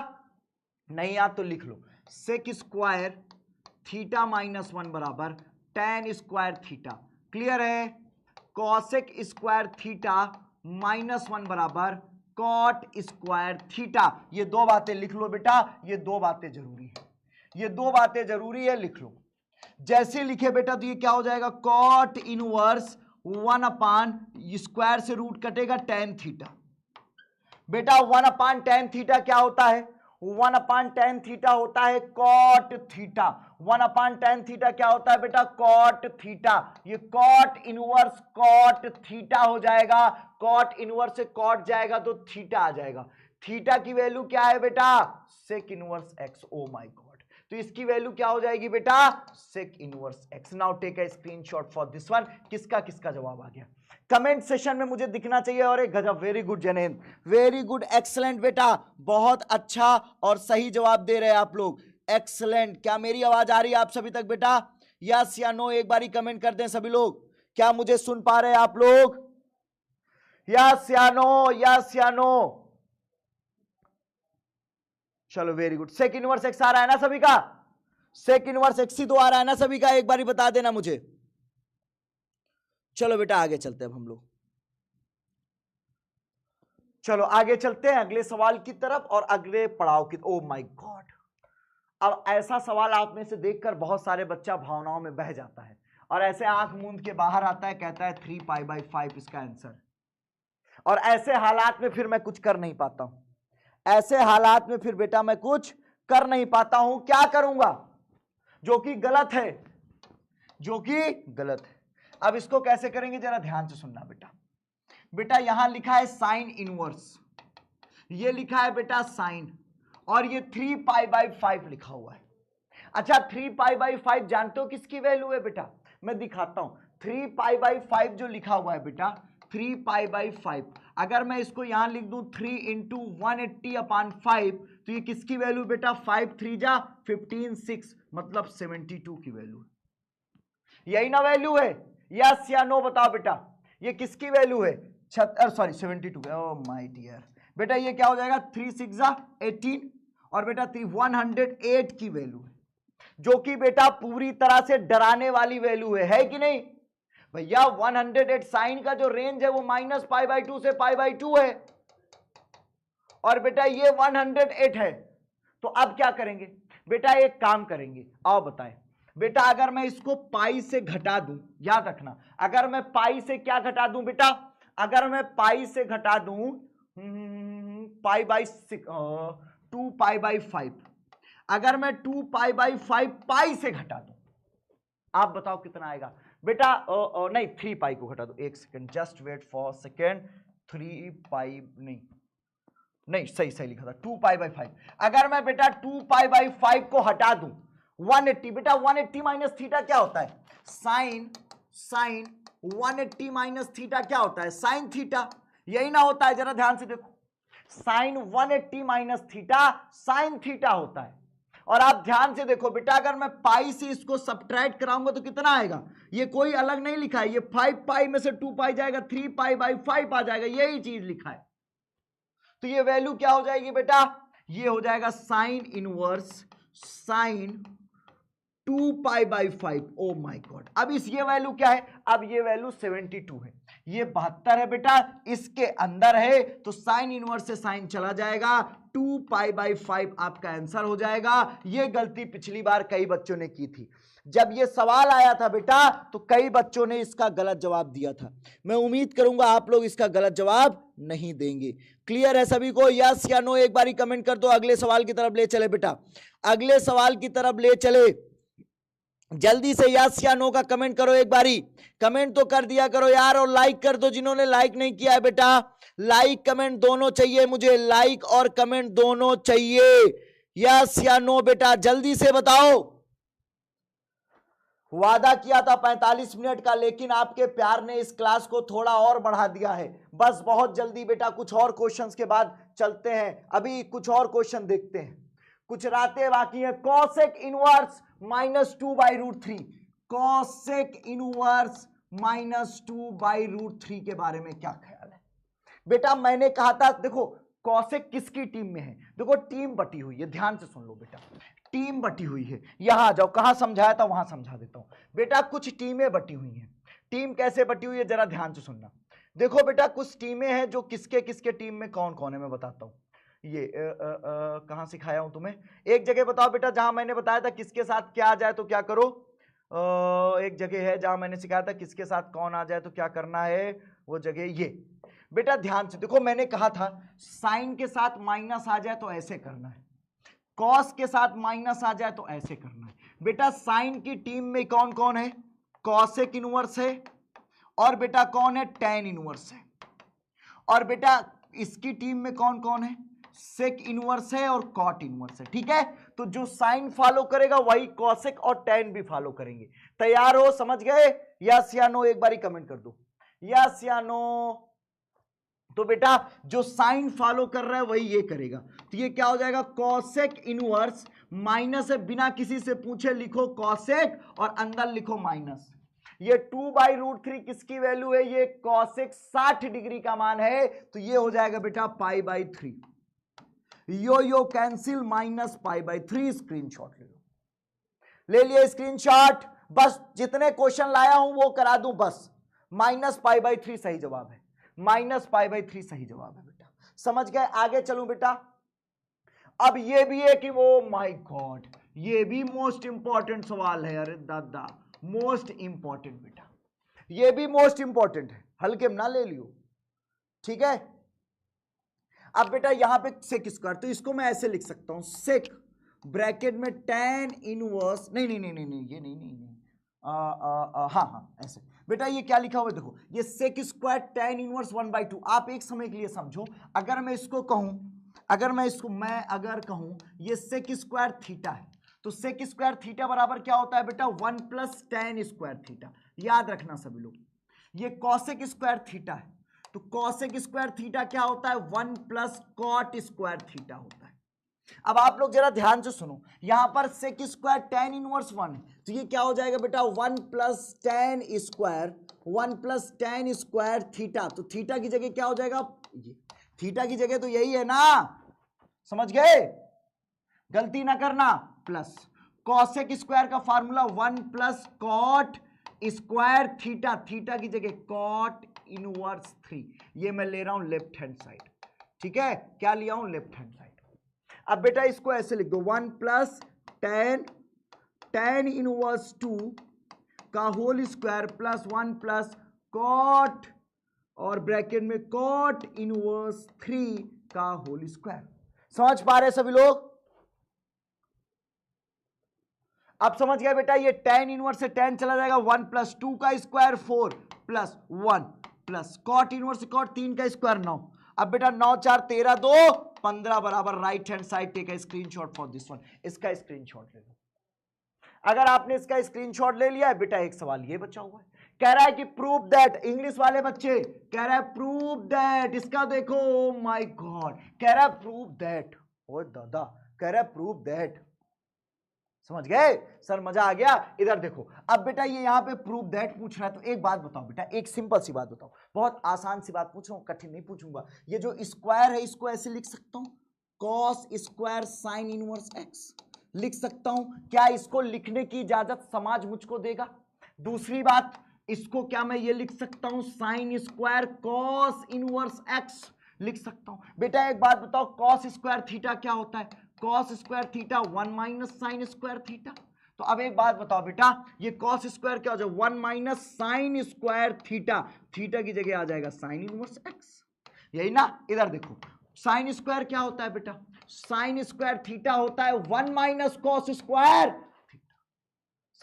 नहीं याद तो लिख लो। सेक स्क्वायर थीटा -1 बराबर टेन स्क्वायर थीटा। क्लियर है? कॉसेक स्क्वायर थीटा -1 बराबर कॉट स्क्वायर थीटा। ये दो बातें लिख लो बेटा, ये दो बातें जरूरी है, ये दो बातें जरूरी है, लिख लो। जैसे लिखे बेटा तो ये क्या हो जाएगा, कॉट इनवर्स 1/स्क्वायर से रूट कटेगा टेन थीटा। बेटा 1/tan थीटा क्या होता है, 1/tan थीटा होता है कॉट थीटा। 1/tan थीटा क्या होता है बेटा, कॉट थीटा। ये कॉट इनवर्स कॉट थीटा हो जाएगा, कॉट इनवर्स से कॉट जाएगा तो थीटा आ जाएगा। थीटा की वैल्यू क्या है बेटा, sec inverse x. Oh my god, तो इसकी वैल्यू क्या हो जाएगी बेटा, sec inverse x. Now take a screenshot for this one. किसका किसका जवाब आ गया कमेंट सेशन में मुझे दिखना चाहिए। और एक गजब, वेरी गुड जनेन, वेरी गुड, एक्सलेंट बेटा, बहुत अच्छा और सही जवाब दे रहे हैं आप लोग, एक्सलेंट। क्या मेरी आवाज आ रही है आप सभी तक बेटा, यस या नो, एक बारी कमेंट कर दें सभी लोग। क्या मुझे सुन पा रहे हैं आप लोग, यस या नो, यस या नो? चलो very good. Sec inverse x आ रहा है ना सभी का, सेक इनवर्स एक्स ही तो आ रहा है ना सभी का, एक बारी बता देना मुझे। चलो बेटा आगे चलते हैं अब हम लोग, चलो आगे चलते हैं अगले सवाल की तरफ और अगले पड़ाव की। ओ माय गॉड, अब ऐसा सवाल आप में से देखकर बहुत सारे बच्चा भावनाओं में बह जाता है और ऐसे आंख मूंद के बाहर आता है, कहता है 3π/5 इसका आंसर। और ऐसे हालात में फिर मैं कुछ कर नहीं पाता हूं, ऐसे हालात में फिर बेटा मैं कुछ कर नहीं पाता हूं। क्या करूंगा, जो कि गलत है, जो कि गलत है। अब इसको कैसे करेंगे जरा ध्यान से सुनना बेटा। बेटा यहां लिखा है साइन इनवर्स, ये लिखा है बेटा साइन, और ये 3π/5 लिखा हुआ है। अच्छा 3π/5 जानते हो किसकी वैल्यू है बेटा, मैं दिखाता हूं। 3π/5 जो लिखा हुआ है बेटा, 3π/5, अगर मैं इसको यहां लिख दूं 3 × 180/5, तो ये किसकी वैल्यू बेटा, 5 3 जा 15 6, मतलब 72 की वैल्यू है। यही ना वैल्यू है, यस या नो बताओ बेटा, ये किसकी वैल्यू है, 72। ओह माय डियर बेटा, ये क्या हो जाएगा, 3 6 जा 18, और बेटा 108 की वैल्यू है, जो कि बेटा पूरी तरह से डराने वाली वैल्यू है कि नहीं भैया। 108 साइन का जो रेंज है वो -π/2 से π/2 है, और बेटा ये 108 है। तो अब क्या करेंगे बेटा, एक काम करेंगे, आओ बताएं बेटा। अगर मैं इसको पाई से घटा दूं, याद रखना, अगर मैं पाई से क्या घटा दूं बेटा, अगर मैं पाई से घटा दूं π/6 2π/5, अगर मैं 2π/5 पाई से घटा दूं, आप बताओ कितना आएगा बेटा। नहीं 3π को घटा दो, एक second, just wait for second. 3π नहीं सही लिखा था, 2π/5। अगर मैं बेटा 2π/5 को हटा दूं 180, बेटा 180 माइनस थीटा क्या होता है, साइन 180 माइनस थीटा क्या होता है, साइन थीटा। यही ना होता है, जरा ध्यान से देखो, sine 180 minus theta sine theta होता है। और आप ध्यान से देखो बेटा, अगर मैं पाई से इसको सब्ट्रैक्ट कराऊंगा तो कितना आएगा, ये कोई अलग नहीं लिखा है, ये 5π में से 2π जाएगा, 3π/5 आ जाएगा, यही चीज लिखा है। तो ये वैल्यू क्या हो जाएगी बेटा, ये हो जाएगा sine inverse sine 2π/5। Oh my God, अब इस ये वैल्यू क्या है, अब ये वैल्यू 72 है, ये 72 है बेटा, इसके अंदर है, तो साइन इनवर्स से साइन चला जाएगा, 2π/5 आपका आंसर हो जाएगा। ये गलती पिछली बार कई बच्चों ने की थी। जब ये सवाल आया था बेटा तो कई बच्चों ने इसका गलत जवाब दिया था। मैं उम्मीद करूंगा आप लोग इसका गलत जवाब नहीं देंगे। क्लियर है सभी को? यस या नो एक बारी कमेंट कर दो। अगले सवाल की तरफ ले चले बेटा, अगले सवाल की तरफ ले चले। जल्दी से यस या नो का कमेंट करो, एक बारी कमेंट तो कर दिया करो यार, और लाइक कर दो जिन्होंने लाइक नहीं किया है बेटा। लाइक कमेंट दोनों चाहिए मुझे, लाइक और कमेंट दोनों चाहिए। यस या नो बेटा जल्दी से बताओ। वादा किया था 45 मिनट का, लेकिन आपके प्यार ने इस क्लास को थोड़ा और बढ़ा दिया है। बस बहुत जल्दी बेटा कुछ और क्वेश्चंस के बाद चलते हैं। अभी कुछ और क्वेश्चन देखते हैं, कुछ रातें बाकी है। कॉसेक इनवर्स -2/√3, कॉसेक इनवर्स -2/√3 के बारे में क्या ख्याल है बेटा? मैंने कहा था देखो कॉसेक किसकी टीम में है, देखो टीम बटी हुई है, ध्यान से सुन लो बेटा, टीम बटी हुई है। यहां आ जाओ, कहां समझाया था वहां समझा देता हूं बेटा। कुछ टीमें बटी हुई हैं। टीम कैसे बटी हुई है जरा ध्यान से सुनना। देखो बेटा कुछ टीमें हैं जो किसके किसके टीम में कौन कौन है मैं बताता हूं। ये कहां सिखाया हूं तुम्हें? एक जगह बताओ बेटा जहां मैंने बताया था किसके साथ क्या आ जाए तो क्या करो। एक जगह है जहां मैंने सिखाया था किसके साथ कौन आ जाए तो क्या करना है, वो जगह ये बेटा ध्यान से देखो। मैंने कहा था साइन के साथ माइनस आ जाए तो ऐसे करना है, कॉस के साथ माइनस आ जाए तो ऐसे करना है बेटा। साइन की टीम में कौन कौन है? कॉसेक इनवर्स है, और बेटा कौन है? टेन इनवर्स है। और बेटा इसकी टीम में कौन कौन है? सेक इनवर्स है और कॉट इनवर्स है। ठीक है, तो जो साइन फॉलो करेगा वही कॉसेक और टेन भी फॉलो करेंगे। तैयार हो? समझ गए? यस या नो एक बारी कमेंट कर दो, यस या नो। तो बेटा जो साइन फॉलो कर रहा है वही ये करेगा, तो ये क्या हो जाएगा? कॉसेक इनवर्स माइनस है, बिना किसी से पूछे लिखो कॉसेक और अंदर लिखो माइनस। ये 2/√3 किसकी वैल्यू है? ये कॉसेक 60 डिग्री का मान है, तो ये हो जाएगा बेटा π/3। यो कैंसिल -π/3। स्क्रीनशॉट ले लो, ले लिए स्क्रीनशॉट। बस जितने क्वेश्चन लाया हूं वो करा दूं बस। -π/3 सही जवाब है, -π/3 सही जवाब है बेटा। समझ गए? आगे चलूं बेटा। अब ये भी है कि वो माय गॉड, ये भी मोस्ट इंपॉर्टेंट सवाल है। अरे दादा मोस्ट इंपॉर्टेंट बेटा, ये भी मोस्ट इंपॉर्टेंट है, हल्के में ना ले लियो। ठीक है, अब बेटा यहां पे सेक स्क्वायर, तो इसको मैं ऐसे लिख सकता हूं, सेक ब्रैकेट में टेन इनवर्स, नहीं नहीं नहीं नहीं नहीं ये नहीं नहीं नहीं हाँ ऐसे बेटा। ये क्या लिखा हुआ है देखो, ये सेक स्क्वायर टेन इनवर्स 1/2। आप एक समय के लिए समझो, अगर मैं इसको कहूं, अगर कहूं ये सेक स्क्वायर थीटा है, तो सेक स्क्वायर थीटा बराबर क्या होता है बेटा? 1 + tan स्क्वायर थीटा। याद रखना सभी लोग, ये कॉसेक स्क्वायर थीटा है, तो कॉसेक स्क्वायर थीटा क्या होता है? 1 + cot स्क्वायर थीटा होता है। अब आप लोग जरा ध्यान से सुनो, यहां पर सेक स्क्वायर tan इनवर्स 1 है, तो ये क्या हो जाएगा बेटा? 1 + tan square, 1 + tan square theta. तो थीटा की जगह क्या हो जाएगा? ये थीटा की जगह तो यही है ना, समझ गए? गलती ना करना। प्लस कॉसेक स्क्वायर का formula 1 + cot square theta, theta की जगह cot इनवर्स 3। ये मैं ले रहा हूं लेफ्ट हैंड साइड। ठीक है, क्या लिया हूं? Left hand side. अब बेटा इसको ऐसे लिख दो, 1 + tan इनवर्स 2 का होल स्क्वायर प्लस 1 + cot और ब्रैकेट में cot इनवर्स 3 का होल स्क्वायर। समझ पा रहे सभी लोग? अब समझ गए बेटा? ये tan इनवर्स से tan चला जाएगा, 1 + 2 का स्क्वायर 4 + 1 + cot इनवर्स से cot 3 का स्क्वायर 9। अब बेटा 9 4 13 2 15 बराबर right hand side. Take a screenshot for this one. इसका स्क्रीनशॉट ले लो। अगर आपने इसका स्क्रीनशॉट ले लिया है बेटा, एक सवाल ये बचा हुआ है, कह रहा है कि प्रूव दैट, इंग्लिश वाले बच्चे कह रहा है प्रूव दैट, इसका देखो, ओ माय गॉड, कह रहा है प्रूव दैट, ओ दादा कह रहा है प्रूव दैट। समझ गए सर? मजा आ गया? इधर देखो, अब बेटा ये यहां पे प्रूव दैट पूछ रहा है, तो एक बात बताओ बेटा, एक सिंपल सी बात बताओ, बहुत आसान सी बात पूछ रहा हूं, कठिन नहीं पूछूंगा। ये जो स्क्वायर है इसको ऐसे लिख सकता हूं, cos square sine inverse x लिख सकता हूं। क्या इसको लिखने की इजाजत समाज मुझको देगा? दूसरी बात, इसको क्या मैं ये लिख सकता हूं, sine square cos inverse x लिख सकता हूं। बेटा एक बात बताओ, कॉस स्क्वायर थीटा क्या होता है? Cos square theta 1 - sine square theta. तो अब एक बात बताओ बेटा, ये कॉस स्क्वायर क्या हो जाएगा, 1 minus sine square theta, theta की जगह आ जाएगा साइन इनवर्स एक्स, यही ना। इधर देखो साइन स्क्वायर क्या होता है बेटा, साइन स्क्वायर थीटा होता है 1 माइनस कॉस स्क्वायर थीटा,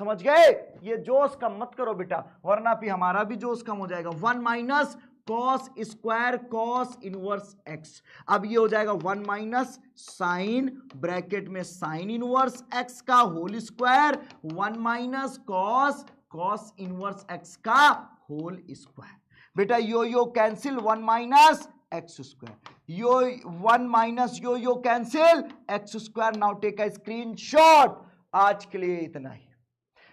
समझ गए। ये जोश कम मत करो बेटा, वरना भी हमारा भी जोश कम हो जाएगा। 1 minus cos square cos inverse x, अब ये हो जाएगा 1 माइनस साइन ब्रैकेट में साइन इनवर्स एक्स का whole square, 1 minus cos cos inverse x का होल स्क्वायर। बेटा yo cancel, 1 minus x square, yo 1 minus yo cancel x square. Now take a screenshot. आज के लिए इतना ही।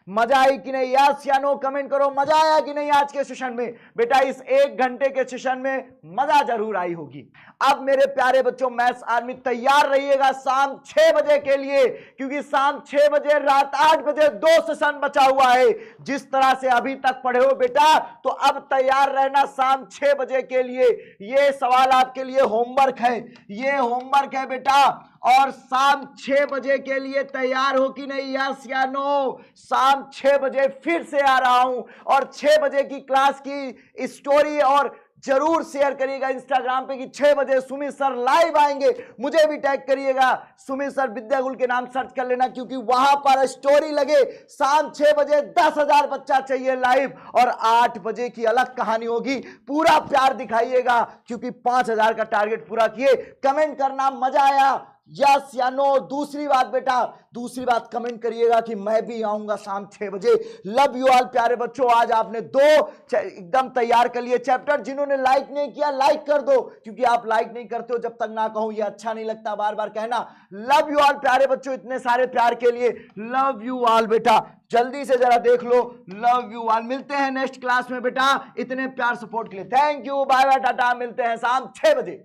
मजा आई कि नहीं, यस या नो कमेंट करो। मजा आया कि नहीं आज के सेशन में? बेटा इस 1 घंटे के सेशन में मजा जरूर आई होगी। अब मेरे प्यारे बच्चों, मैथ्स आर्मी तैयार रहिएगा शाम 6 बजे के लिए, क्योंकि शाम 6 बजे रात 8 बजे 2 सेशन बचा हुआ है। जिस तरह से अभी तक पढ़े हो बेटा, तो अब तैयार रहना शाम 6 बजे के लिए। ये सवाल आपके लिए होमवर्क है, ये होमवर्क है बेटा। और शाम 6 बजे के लिए तैयार हो कि नहीं, यस या नो? शाम 6 बजे फिर से आ रहा हूं, और 6 बजे की क्लास की स्टोरी और जरूर शेयर करिएगा इंस्टाग्राम पे कि 6 बजे सुमित सर लाइव आएंगे। मुझे भी टैग करिएगा, सुमित सर विद्यागुल के नाम सर्च कर लेना, क्योंकि वहां पर स्टोरी लगे। शाम 6 बजे 10,000 बच्चा चाहिए लाइव, और 8 बजे की अलग कहानी होगी। पूरा प्यार दिखाइएगा, क्योंकि 5,000 का टारगेट पूरा किए। कमेंट करना मजा आया यस या नो। दूसरी बात बेटा, दूसरी बात कमेंट करिएगा कि मैं भी आऊंगा शाम 6 बजे। लव यू ऑल प्यारे बच्चों। आज आपने 2 एकदम तैयार कर लिए चैप्टर। जिन्होंने लाइक नहीं किया लाइक कर दो, क्योंकि आप लाइक नहीं करते हो जब तक ना कहूं, ये अच्छा नहीं लगता बार बार कहना। लव यू ऑल प्यारे बच्चों, इतने सारे प्यार के लिए लव यू ऑल बेटा। जल्दी से जरा देख लो, लव यू ऑल। मिलते हैं नेक्स्ट क्लास में बेटा, इतने प्यार सपोर्ट के लिए thank you, bye bye tata. मिलते हैं शाम 6 बजे।